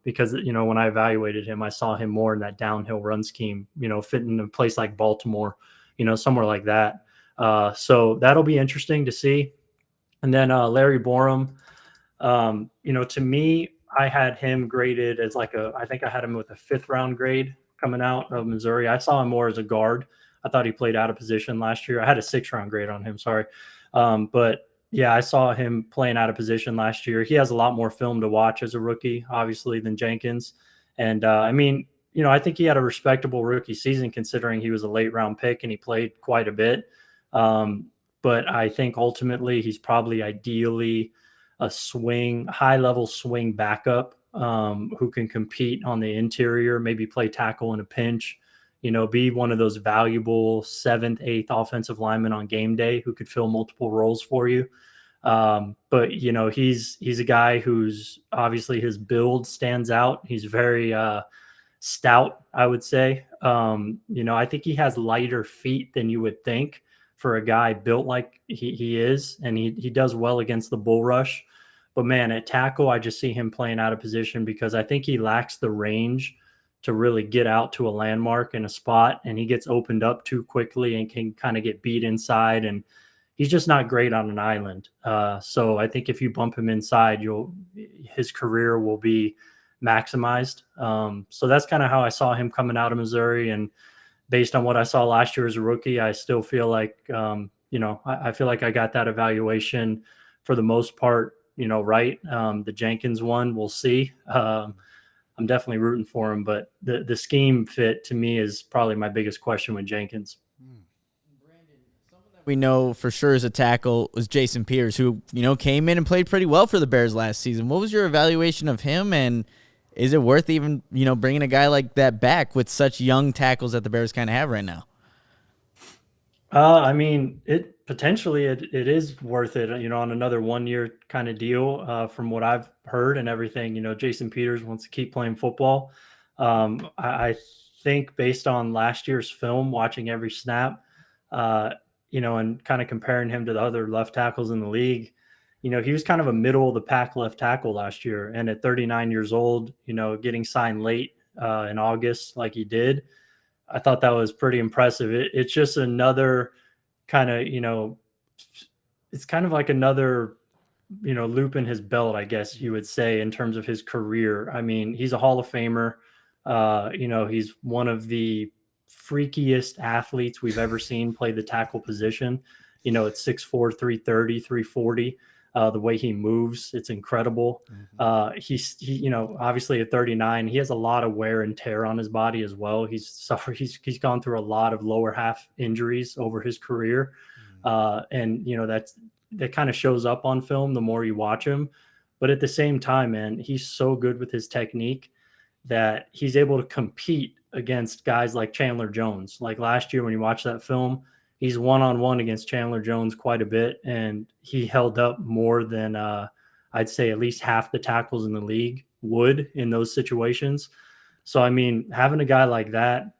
Because when I evaluated him, I saw him more in that downhill run scheme, fit in a place like Baltimore, somewhere like that. So that'll be interesting to see. And then Larry Borum, to me, I had him graded as I think I had him with a 5th round grade coming out of Missouri. I saw him more as a guard. I thought he played out of position last year. I had a 6th round grade on him. Sorry. But yeah, I saw him playing out of position last year. He has a lot more film to watch as a rookie, obviously, than Jenkins. And I think he had a respectable rookie season considering he was a late round pick and he played quite a bit. But I think ultimately he's probably ideally a high level swing backup who can compete on the interior, maybe play tackle in a pinch, be one of those valuable 7th, 8th offensive linemen on game day who could fill multiple roles for you. But he's a guy who's obviously his build stands out. He's very stout, I would say. I think he has lighter feet than you would think for a guy built like he is, and he does well against the bull rush. But man, at tackle, I just see him playing out of position because I think he lacks the range to really get out to a landmark in a spot, and he gets opened up too quickly and can kind of get beat inside, and he's just not great on an island. So I think if you bump him inside, his career will be maximized. So that's kind of how I saw him coming out of Missouri, and based on what I saw last year as a rookie, I still feel like I feel like I got that evaluation for the most part, right. The Jenkins one, we'll see. I'm definitely rooting for him, but the scheme fit to me is probably my biggest question with Jenkins. Brandon, someone that we know for sure as a tackle was Jason Peters, who, came in and played pretty well for the Bears last season. What was your evaluation of him, and is it worth even, bringing a guy like that back with such young tackles that the Bears kind of have right now? It is worth it, on another 1-year kind of deal, from what I've heard and everything. Jason Peters wants to keep playing football. I think based on last year's film, watching every snap, and kind of comparing him to the other left tackles in the league, he was kind of a middle of the pack left tackle last year. And at 39 years old, getting signed late in August like he did, I thought that was pretty impressive. It's just another kind of, it's kind of like another, loop in his belt, I guess you would say, in terms of his career. I mean, he's a Hall of Famer. He's one of the freakiest athletes we've ever seen play the tackle position. At 6'4", 330, 340. The way he moves, it's incredible. He's obviously at 39, he has a lot of wear and tear on his body as well. He's gone through a lot of lower half injuries over his career. And that kind of shows up on film the more you watch him. But at the same time, man, he's so good with his technique that he's able to compete against guys like Chandler Jones. Like last year when you watch that film, he's one-on-one against Chandler Jones quite a bit, and he held up more than I'd say at least half the tackles in the league would in those situations. So, having a guy like that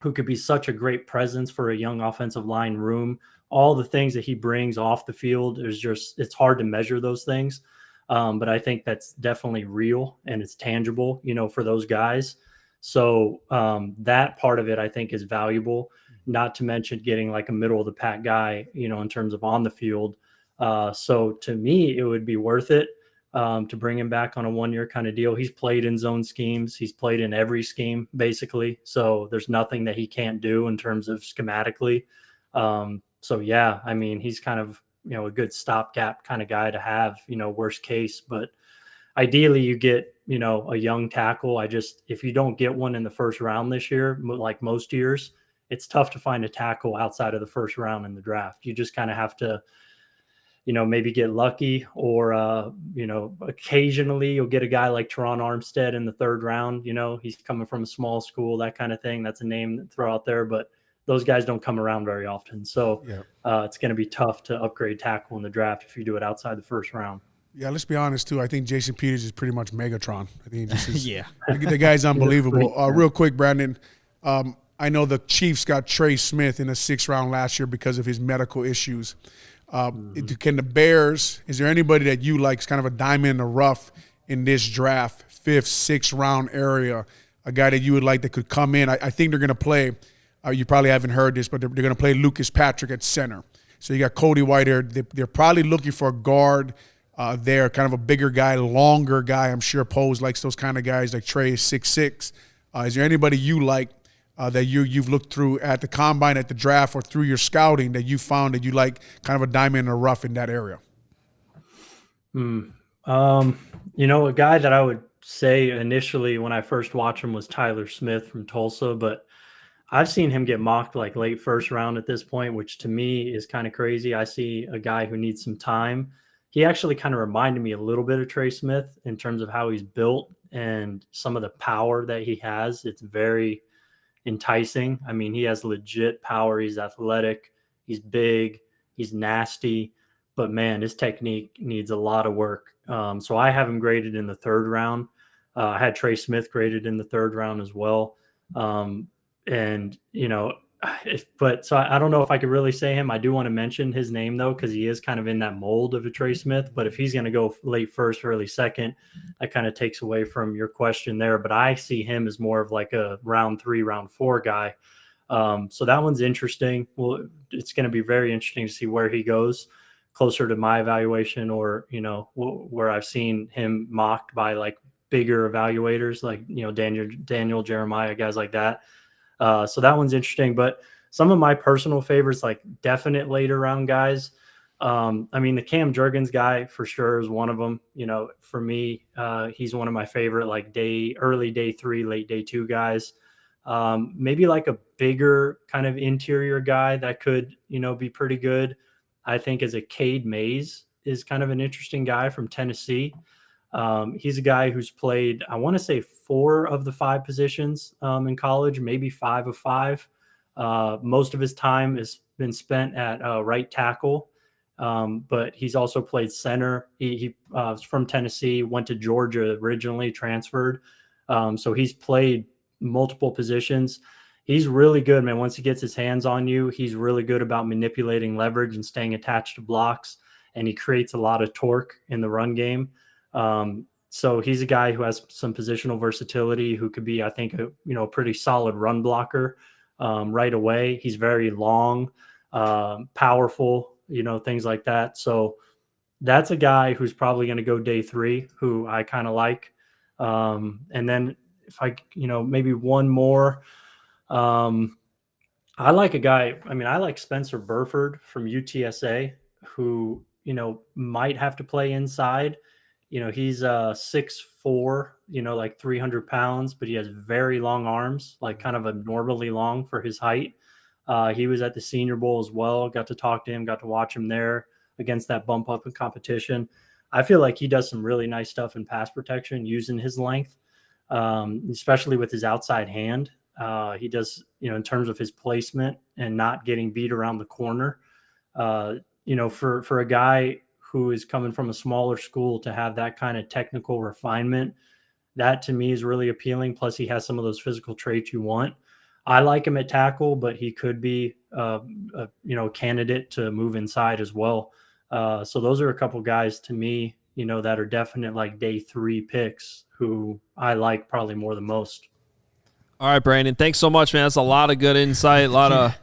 who could be such a great presence for a young offensive line room, all the things that he brings off the field, it's hard to measure those things. But I think that's definitely real and it's tangible, for those guys. So that part of it I think is valuable. not to mention getting like a middle of the pack guy, in terms of on the field. So to me, it would be worth it to bring him back on a 1-year kind of deal. He's played in zone schemes. He's played in every scheme, basically. So there's nothing that he can't do in terms of schematically. So, yeah, I mean, he's kind of, a good stopgap kind of guy to have, worst case. But ideally, you get, a young tackle. If you don't get one in the first round this year, like most years, it's tough to find a tackle outside of the first round in the draft. You just kind of have to, maybe get lucky, or, occasionally you'll get a guy like Teron Armstead in the third round. He's coming from a small school, that kind of thing. That's a name to throw out there, but those guys don't come around very often. So it's going to be tough to upgrade tackle in the draft if you do it outside the first round. Yeah, let's be honest, too. I think Jason Peters is pretty much Megatron. I think he just is, the guy's unbelievable. Real quick, Brandon, I know the Chiefs got Trey Smith in the 6th round last year because of his medical issues. Can the Bears, is there anybody that you like, is kind of a diamond in the rough in this draft, 5th, 6th round area, a guy that you would like that could come in? I think they're going to play, you probably haven't heard this, but they're going to play Lucas Patrick at center. So you got Cody White there. They're probably looking for a guard there, kind of a bigger guy, longer guy. I'm sure Pose likes those kind of guys, like Trey is 6'6". Is there anybody you like that you've looked through at the combine, at the draft, or through your scouting that you found that you like, kind of a diamond in the rough in that area? A guy that I would say initially when I first watched him was Tyler Smith from Tulsa, but I've seen him get mocked like late first round at this point, which to me is kind of crazy. I see a guy who needs some time. He actually kind of reminded me a little bit of Trey Smith in terms of how he's built and some of the power that he has. It's very enticing. I mean, he has legit power. He's athletic. He's big. He's nasty. But, man, his technique needs a lot of work. So I have him graded in the 3rd round. I had Trey Smith graded in the 3rd round as well. So I don't know if I could really say him. I do want to mention his name, though, because he is kind of in that mold of a Trey Smith. But if he's going to go late first, early second, that kind of takes away from your question there. But I see him as more of like a round 3, round 4 guy. So that one's interesting. Well, it's going to be very interesting to see where he goes, closer to my evaluation, or, where I've seen him mocked by like bigger evaluators, like, Daniel Jeremiah, guys like that. So that one's interesting, but some of my personal favorites, like definite later round guys. The Cam Jurgens guy for sure is one of them. For me, he's one of my favorite, like early day 3, late day 2 guys. Maybe like a bigger kind of interior guy that could, be pretty good. I think as a Cade Mays is kind of an interesting guy from Tennessee. He's a guy who's played, I want to say 4 of the 5 positions in college, maybe 5 of 5. Most of his time has been spent at right tackle, but he's also played center. He was from Tennessee, went to Georgia originally, transferred. So he's played multiple positions. He's really good, man. Once he gets his hands on you, he's really good about manipulating leverage and staying attached to blocks, and he creates a lot of torque in the run game. So he's a guy who has some positional versatility, who could be, I think, a pretty solid run blocker right away. He's very long, powerful, things like that. So that's a guy who's probably going to go day 3, who I kind of like. And then if I, maybe one more, I like a guy, I like Spencer Burford from UTSA, who, might have to play inside. He's 6'4", like 300 pounds, but he has very long arms, like kind of abnormally long for his height. He was at the Senior Bowl as well. Got to talk to him, got to watch him there against that bump up in competition. I feel like he does some really nice stuff in pass protection using his length, especially with his outside hand. He does, in terms of his placement and not getting beat around the corner. For a guy who is coming from a smaller school to have that kind of technical refinement, that to me is really appealing. Plus he has some of those physical traits you want. I like him at tackle, but he could be a candidate to move inside as well. So those are a couple guys to me, that are definite like day 3 picks who I like probably more than most. All right, Brandon, thanks so much, man. That's a lot of good insight, a lot of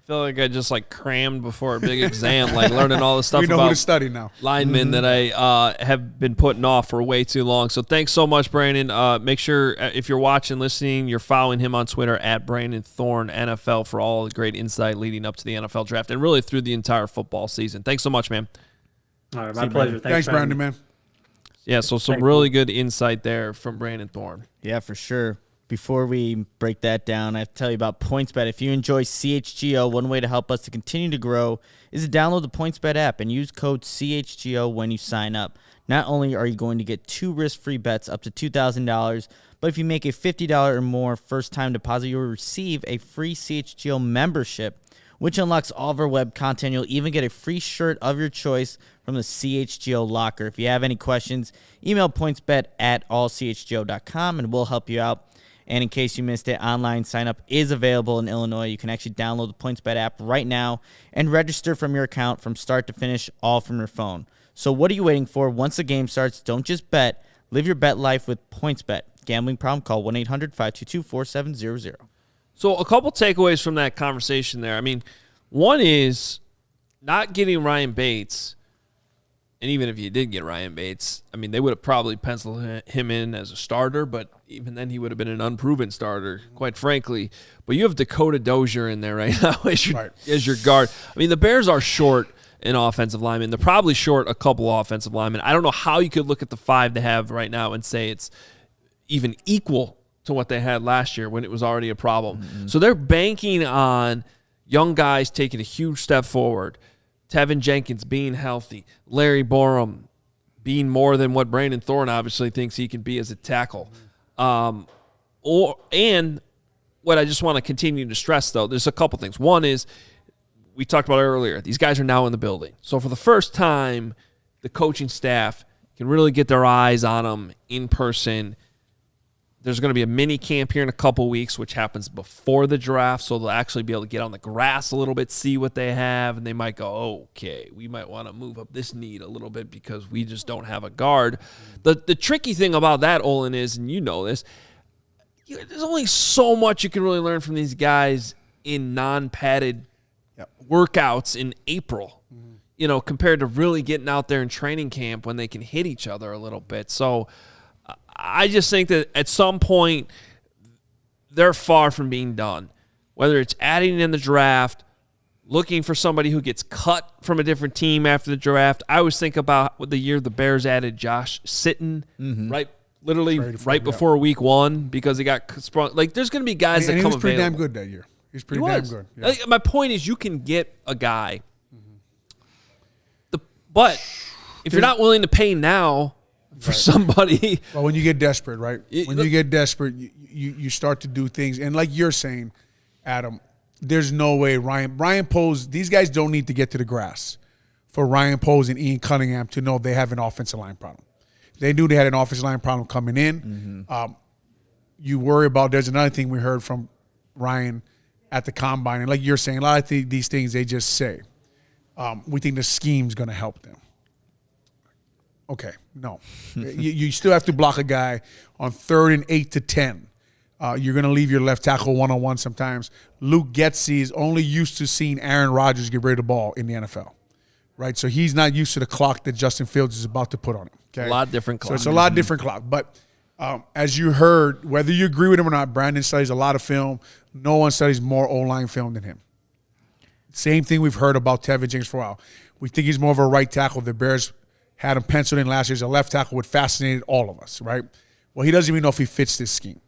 feel like I just like crammed before a big exam, like learning all the stuff We know about who to study now. linemen that I have been putting off for way too long. So thanks so much, Brandon. Make sure if you're watching, listening, you're following him on Twitter at Brandon Thorn NFL for all the great insight leading up to the NFL draft and really through the entire football season. Thanks so much, man. All right, my pleasure. Thanks, Brandon, man. Yeah, so some really good insight there from Brandon Thorn. Yeah, for sure. Before we break that down, I have to tell you about PointsBet. If you enjoy CHGO, one way to help us to continue to grow is to download the PointsBet app and use code CHGO when you sign up. Not only are you going to get 2 risk-free bets up to $2,000, but if you make a $50 or more first-time deposit, you'll receive a free CHGO membership, which unlocks all of our web content. You'll even get a free shirt of your choice from the CHGO locker. If you have any questions, email pointsbet@allchgo.com and we'll help you out. And in case you missed it, online sign-up is available in Illinois. You can actually download the PointsBet app right now and register from your account from start to finish, all from your phone. So what are you waiting for? Once the game starts, don't just bet. Live your bet life with PointsBet. Gambling problem? Call 1-800-522-4700. So a couple takeaways from that conversation there. I mean, one is not getting Ryan Bates. And even if you did get Ryan Bates, I mean, they would have probably penciled him in as a starter, but even then he would have been an unproven starter, quite frankly. But you have Dakota Dozier in there right now as your guard. I mean, the Bears are short an offensive lineman. They're probably short a couple offensive linemen. I don't know how you could look at the 5 they have right now and say it's even equal to what they had last year when it was already a problem. Mm-hmm. So they're banking on young guys taking a huge step forward. Tevin Jenkins being healthy, Larry Borum being more than what Brandon Thorn obviously thinks he can be as a tackle. And what I just want to continue to stress, though, there's a couple things. One is, we talked about earlier, these guys are now in the building. So for the first time, the coaching staff can really get their eyes on them in person. There's going to be a mini camp here in a couple weeks, which happens before the draft, so they'll actually be able to get on the grass a little bit, see what they have, and they might go, okay, we might want to move up this need a little bit because we just don't have a guard. The tricky thing about that, Olin, is, and you know this, there's only so much you can really learn from these guys in non-padded workouts in April, compared to really getting out there in training camp when they can hit each other a little bit. So I just think that at some point they're far from being done. Whether it's adding in the draft, looking for somebody who gets cut from a different team after the draft. I always think about the year the Bears added Josh Sitton, right before week 1 because he got sprung. Like, there's going to be guys that come available. He was pretty damn good that year. He was pretty damn good. Yeah. My point is, you can get a guy. But if you're not willing to pay now for somebody. Well, when you get desperate, right? When you get desperate, you start to do things. And like you're saying, Adam, there's no way Ryan Poles, these guys don't need to get to the grass for Ryan Poles and Ian Cunningham to know they have an offensive line problem. They knew they had an offensive line problem coming in. You worry about, there's another thing we heard from Ryan at the combine. And like you're saying, a lot of these things they just say. We think the scheme's going to help them. Okay, no. you still have to block a guy on 3rd and 8 to 10. You're going to leave your left tackle one-on-one sometimes. Luke Getsy is only used to seeing Aaron Rodgers get rid of the ball in the NFL, right? So he's not used to the clock that Justin Fields is about to put on him. Okay? A lot different clock. So it's a lot different clock. But as you heard, whether you agree with him or not, Brandon studies a lot of film. No one studies more O-line film than him. Same thing we've heard about Tevin Jenkins for a while. We think he's more of a right tackle. The Bears had him penciled in last year as a left tackle, which fascinated all of us, right? Well, he doesn't even know if he fits this scheme.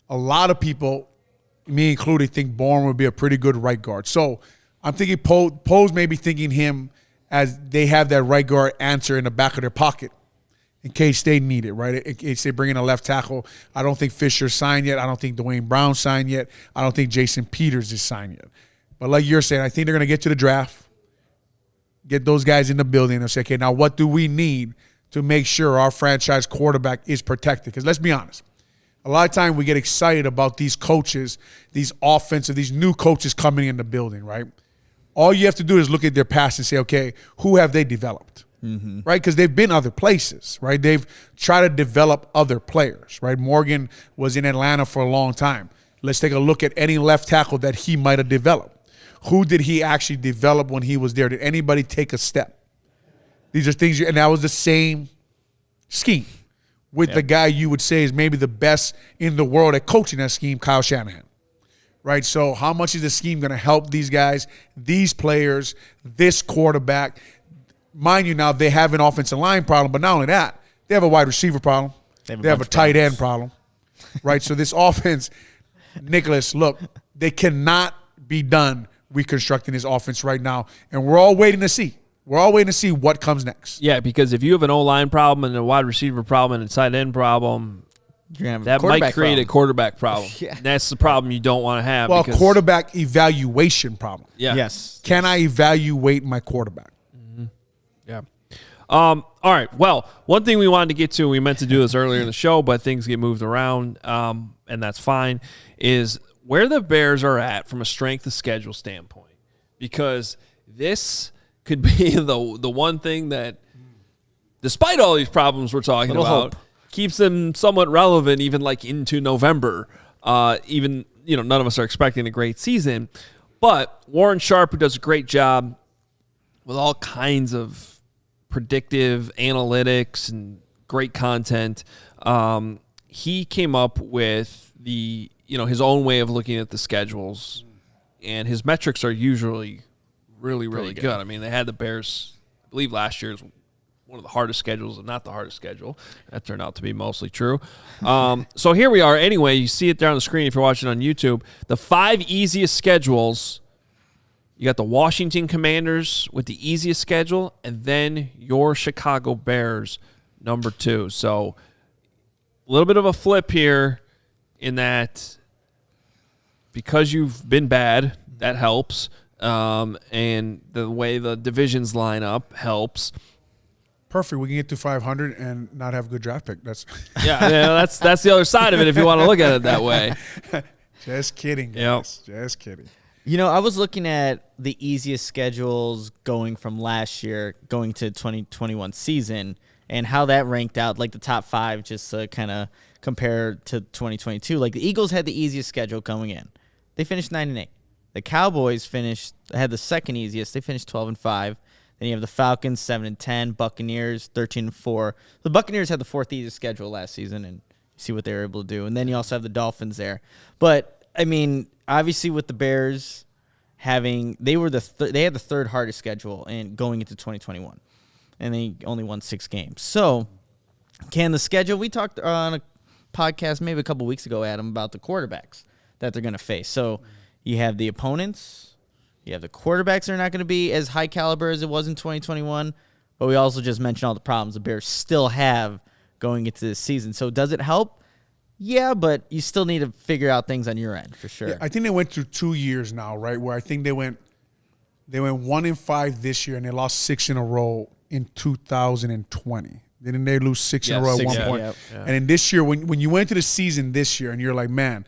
A lot of people, me included, think Bourne would be a pretty good right guard. So I'm thinking Poe's maybe thinking him as they have that right guard answer in the back of their pocket in case they need it, right? In case they bring in a left tackle. I don't think Fisher signed yet. I don't think Dwayne Brown signed yet. I don't think Jason Peters is signed yet. But like you're saying, I think they're going to get to the draft, get those guys in the building and say, okay, now what do we need to make sure our franchise quarterback is protected? Because let's be honest, a lot of time we get excited about these coaches, these new coaches coming in the building, right? All you have to do is look at their past and say, okay, who have they developed, right? Because they've been other places, right? They've tried to develop other players, right? Morgan was in Atlanta for a long time. Let's take a look at any left tackle that he might have developed. who did he actually develop when he was there? Did anybody take a step? These are things, and that was the same scheme with the guy you would say is maybe the best in the world at coaching that scheme, Kyle Shanahan. Right? So how much is the scheme going to help these guys, these players, this quarterback? Mind you, now they have an offensive line problem, but not only that, they have a wide receiver problem. They have a tight end problem. Right? So this offense, Nicholas, look, they cannot be done reconstructing this offense right now, and we're all waiting to see. We're all waiting to see what comes next. Yeah, because if you have an O-line problem and a wide receiver problem and a tight end problem, that might create a quarterback problem. Yeah. That's the problem you don't want to have. Well, quarterback evaluation problem. Yeah. Yes. Can I evaluate my quarterback? Mm-hmm. Yeah. All right. Well, one thing we wanted to get to, we meant to do this earlier in the show, but things get moved around, and that's fine, is where the Bears are at from a strength of schedule standpoint. Because this could be the one thing that, despite all these problems we're talking about, keeps them somewhat relevant even like into November. Even, none of us are expecting a great season. But Warren Sharp, who does a great job with all kinds of predictive analytics and great content, he came up with his own way of looking at the schedules. And his metrics are usually really good. I mean, they had the Bears, I believe last year's one of the hardest schedules, and not the hardest schedule. That turned out to be mostly true. So here we are. Anyway, you see it there on the screen if you're watching on YouTube. The 5 easiest schedules. You got the Washington Commanders with the easiest schedule, and then your Chicago Bears, number 2. So a little bit of a flip here in that because you've been bad, that helps. And the way the divisions line up helps. Perfect. We can get to 500 and not have a good draft pick. That's that's the other side of it if you want to look at it that way. Just kidding, guys. Yep. Just kidding. I was looking at the easiest schedules going from last year, going to 2021 season, and how that ranked out, like the top 5, just to kind of compare to 2022. Like the Eagles had the easiest schedule going in. They finished 9-8. The Cowboys had the second easiest. They finished 12-5. Then you have the Falcons 7-10, Buccaneers 13-4. The Buccaneers had the 4th easiest schedule last season, and see what they were able to do. And then you also have the Dolphins there. But I mean, obviously with the Bears they had the 3rd hardest schedule and going into 2021, and they only won 6 games. So can the schedule? We talked on a podcast maybe a couple weeks ago, Adam, about the quarterbacks that they're going to face. So you have the opponents, you have the quarterbacks that are not going to be as high caliber as it was in 2021, but we also just mentioned all the problems the Bears still have going into this season. So does it help? Yeah, but you still need to figure out things on your end for sure. Yeah, I think they went through 2 years now, right, where I think they went 1-5 this year, and they lost 6 in a row in 2020. Didn't they lose 6 in a row at one point? Yeah. And in this year, when you went to the season this year, and you're like, man,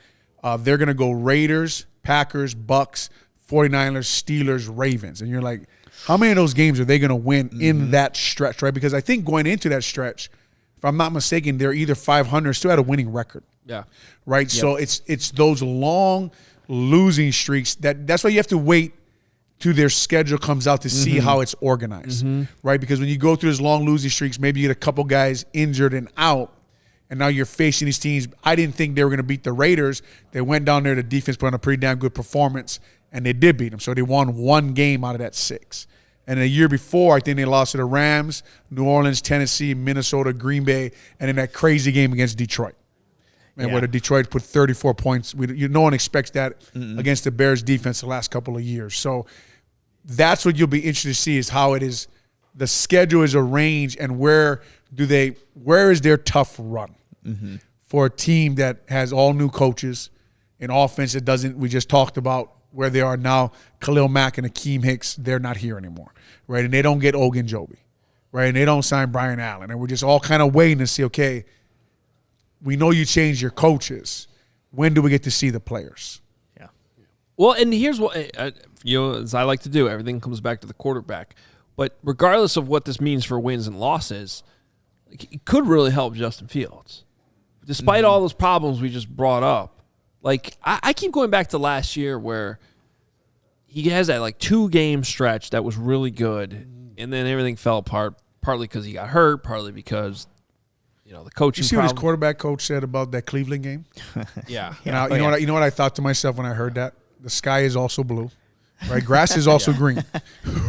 they're going to go Raiders, Packers, Bucks, 49ers, Steelers, Ravens. And you're like, how many of those games are they going to win in that stretch, right? Because I think going into that stretch, if I'm not mistaken, they're either 500 or still had a winning record. Yeah. Right? Yep. So it's those long losing streaks that's why you have to wait till their schedule comes out to see how it's organized, right? Because when you go through those long losing streaks, maybe you get a couple guys injured and out, and now you're facing these teams. I didn't think they were going to beat the Raiders. They went down there, the defense put on a pretty damn good performance, and they did beat them. So they won 1 game out of that 6. And a year before, I think they lost to the Rams, New Orleans, Tennessee, Minnesota, Green Bay, and in that crazy game against Detroit. Where the Detroit put 34 points. No one expects that against the Bears defense the last couple of years. So that's what you'll be interested to see is how it is, the schedule is arranged, and where is their tough run for a team that has all new coaches, an offense that doesn't, we just talked about where they are now, Khalil Mack and Akeem Hicks, they're not here anymore, right? And they don't get Ogunjobi, right? And they don't sign Brian Allen. And we're just all kind of waiting to see, okay, we know you changed your coaches. When do we get to see the players? Yeah. Well, and here's what, as I like to do, everything comes back to the quarterback. But regardless of what this means for wins and losses, it could really help Justin Fields. Despite all those problems we just brought up, like I keep going back to last year where he has that like 2-game stretch that was really good, and then everything fell apart. Partly because he got hurt, partly because the coaching. You see what his quarterback coach said about that Cleveland game? Yeah. You know what I thought to myself when I heard that? The sky is also blue, right? Grass is also green,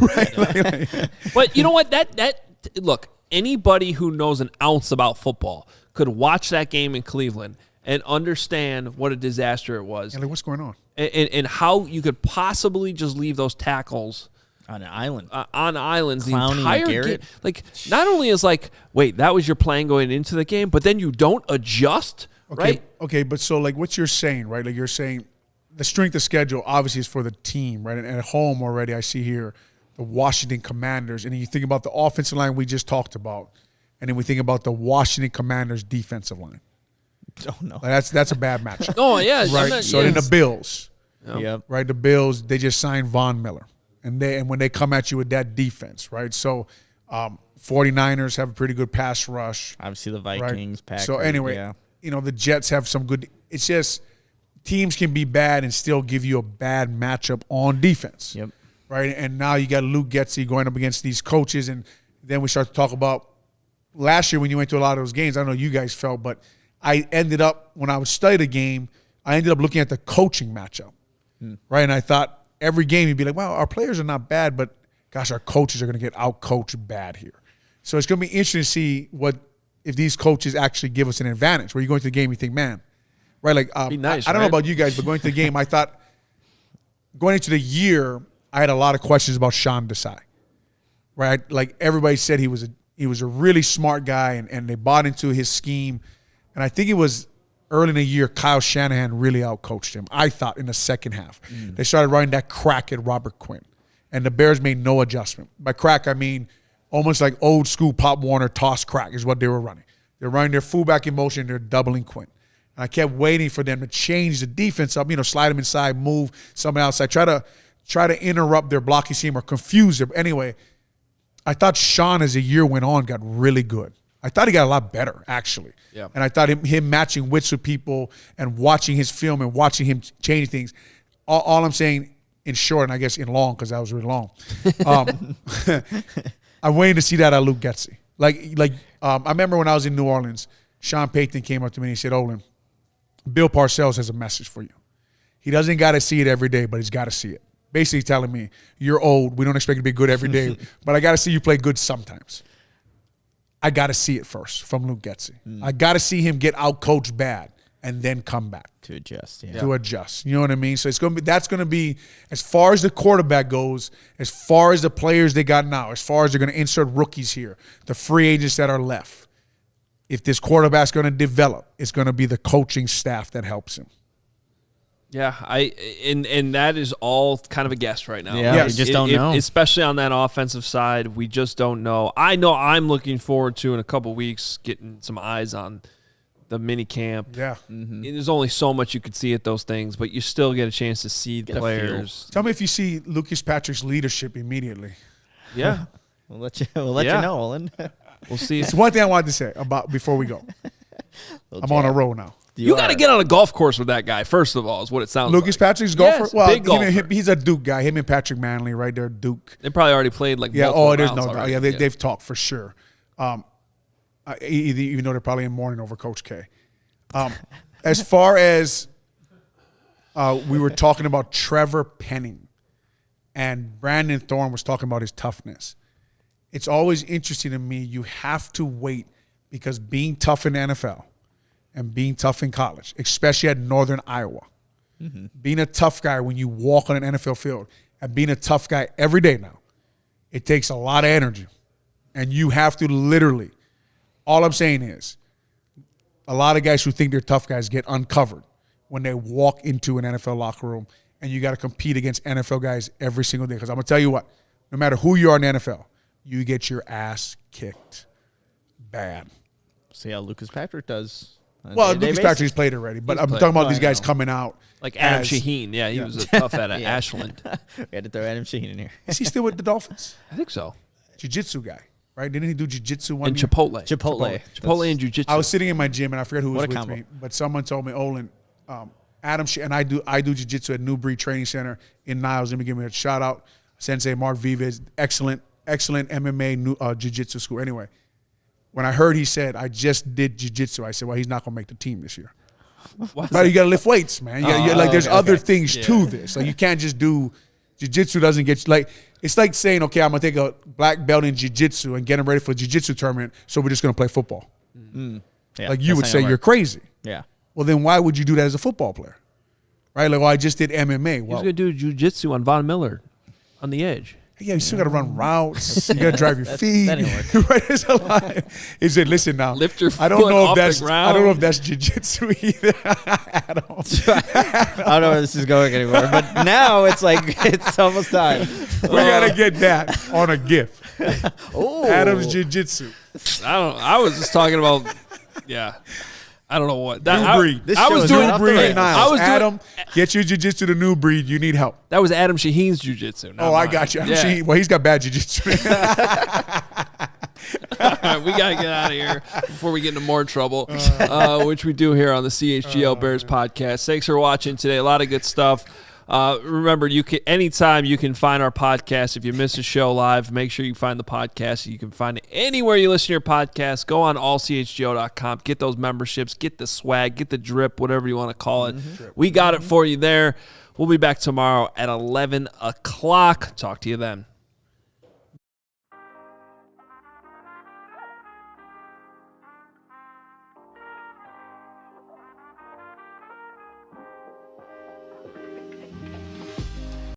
right? But you know what? That look, anybody who knows an ounce about football could watch that game in Cleveland and understand what a disaster it was. And like, what's going on? And how you could possibly just leave those tackles on an island. On islands Clowney the entire and game. Like, not only is like, wait, that was your plan going into the game, but then you don't adjust, right? Okay, but so like what you're saying, right? Like you're saying the strength of schedule obviously is for the team, right? And at home already I see here the Washington Commanders. And then you think about the offensive line we just talked about. And then we think about the Washington Commanders defensive line. Oh, no. Like that's a bad matchup. Oh, yeah. Right? So then the Bills. Yep. Right? The Bills, they just signed Von Miller. And when they come at you with that defense, right? So 49ers have a pretty good pass rush. Obviously the Vikings, right? Packers. So anyway, the Jets have some good – it's just teams can be bad and still give you a bad matchup on defense. Yep. Right? And now you got Luke Getsy going up against these coaches. And then we start to talk about last year when you went to a lot of those games. I don't know how you guys felt, but I ended up – when I would study the game, I ended up looking at the coaching matchup. Right? And I thought – every game you'd be like, well, our players are not bad, but gosh, our coaches are going to get out-coached bad here. So it's going to be interesting to see if these coaches actually give us an advantage. Where you go into the game, you think, man, right? Like, be nice, I don't know about you guys, but going into the game, I thought going into the year, I had a lot of questions about Sean Desai. Right? Like everybody said he was a really smart guy and they bought into his scheme. And I think it was early in the year, Kyle Shanahan really outcoached him, I thought, in the second half. They started running that crack at Robert Quinn, and the Bears made no adjustment. By crack, I mean almost like old school Pop Warner toss crack is what they were running. They're running their fullback in motion, they're doubling Quinn. And I kept waiting for them to change the defense up, slide them inside, move someone outside, try to interrupt their blocking scheme or confuse them. Anyway, I thought Sean, as the year went on, got really good. I thought he got a lot better, actually. Yeah. And I thought him matching wits with people and watching his film and watching him change things. All I'm saying, in short, and I guess in long, because that was really long, I'm waiting to see that out of Luke Getsy. I remember when I was in New Orleans, Sean Payton came up to me and he said, Olin, Bill Parcells has a message for you. He doesn't got to see it every day, but he's got to see it. Basically telling me, you're old, we don't expect you to be good every day, but I got to see you play good sometimes. I got to see it first from Luke Getsy. I got to see him get out-coached bad and then come back. To adjust, To adjust. You know what I mean? So that's going to be, as far as the quarterback goes, as far as the players they got now, as far as they're going to insert rookies here, the free agents that are left, if this quarterback's going to develop, it's going to be the coaching staff that helps him. Yeah, and that is all kind of a guess right now. Yeah, we just don't know. Especially on that offensive side, we just don't know. I know I'm looking forward to, in a couple weeks, getting some eyes on the mini camp. Yeah. There's only so much you could see at those things, but you still get a chance to see the players. Tell me if you see Lucas Patrick's leadership immediately. Yeah. We'll let you know, Olin. We'll see. It's one thing I wanted to say about before we go. I'm on a roll now. You got to get on a golf course with that guy, first of all, is what it sounds Lucas like. Patrick's golfer? Yes, Well, big golfer. He's a Duke guy. Him and Patrick Manley, right there, Duke. They probably already played there's multiple no rounds doubt. already. Yeah, they've talked for sure. Even though they're probably in mourning over Coach K. As far as we were talking about Trevor Penning and Brandon Thorn was talking about his toughness. It's always interesting to me. You have to wait because being tough in the NFL and being tough in college, especially at Northern Iowa, being a tough guy when you walk on an NFL field and being a tough guy every day now, it takes a lot of energy. And you have to literally, all I'm saying is, a lot of guys who think they're tough guys get uncovered when they walk into an NFL locker room, and you got to compete against NFL guys every single day. Because I'm going to tell you what, no matter who you are in the NFL, you get your ass kicked bad. See how Lucas Patrick does. Well, Lucas Patrick's played already, but I'm talking about these guys coming out. Like Adam Shaheen. Yeah, he was a tough at Ashland. We had to throw Adam Shaheen in here. Is he still with the Dolphins? I think so. Jiu-jitsu guy, right? Didn't he do jiu-jitsu one And year? Chipotle Chipotle and jiu-jitsu. I was sitting in my gym, and I forget who was What a with combo. me, but someone told me, Olin, Adam, and I do jiu-jitsu at New Breed Training Center in Niles. Let me give me a shout out. Sensei Mark Vives, excellent MMA jiu-jitsu school. Anyway, when I heard he said, I just did jiu-jitsu, I said, well, he's not going to make the team this year. But you got to lift weights, man. There's other things to this. Like, you can't just do jiu-jitsu. Doesn't get like, it's like saying, okay, I'm going to take a black belt in jiu-jitsu and get him ready for a jiu-jitsu tournament, so we're just going to play football. Yeah, like, you would say you're crazy. Yeah. Well, then why would you do that as a football player? Right? Like, well, I just did MMA. He's Well, going to do jiu-jitsu on Von Miller on the edge. yeah, you still got to run routes. You got to drive your feet. that ain't work. Right? There's a lot. He said, listen now. Lift your I don't foot know off if that's the ground. I don't know if that's jiu-jitsu either. Adam. I don't know where this is going anymore, but now it's like it's almost time. We got to get that on a GIF. Oh, Adam's jiu-jitsu. I was just talking about, yeah. I don't know what. New breed. This I show was is doing right off the Breed rails. Niles. I was doing- Adam, get your jiu-jitsu to New Breed. You need help. That was Adam Shaheen's jiu-jitsu. not Oh, I mine. got you. Yeah. Well, he's got bad jiu-jitsu. All right, we got to get out of here before we get into more trouble, which we do here on the CHGO Bears podcast. Thanks for watching today. A lot of good stuff. Remember, you can anytime you can find our podcast. If you miss a show live, make sure you find the podcast. You can find it anywhere you listen to your podcast. Go on allchgo.com. Get those memberships. Get the swag. Get the drip, whatever you want to call it. We got it for you there. We'll be back tomorrow at 11 o'clock. Talk to you then.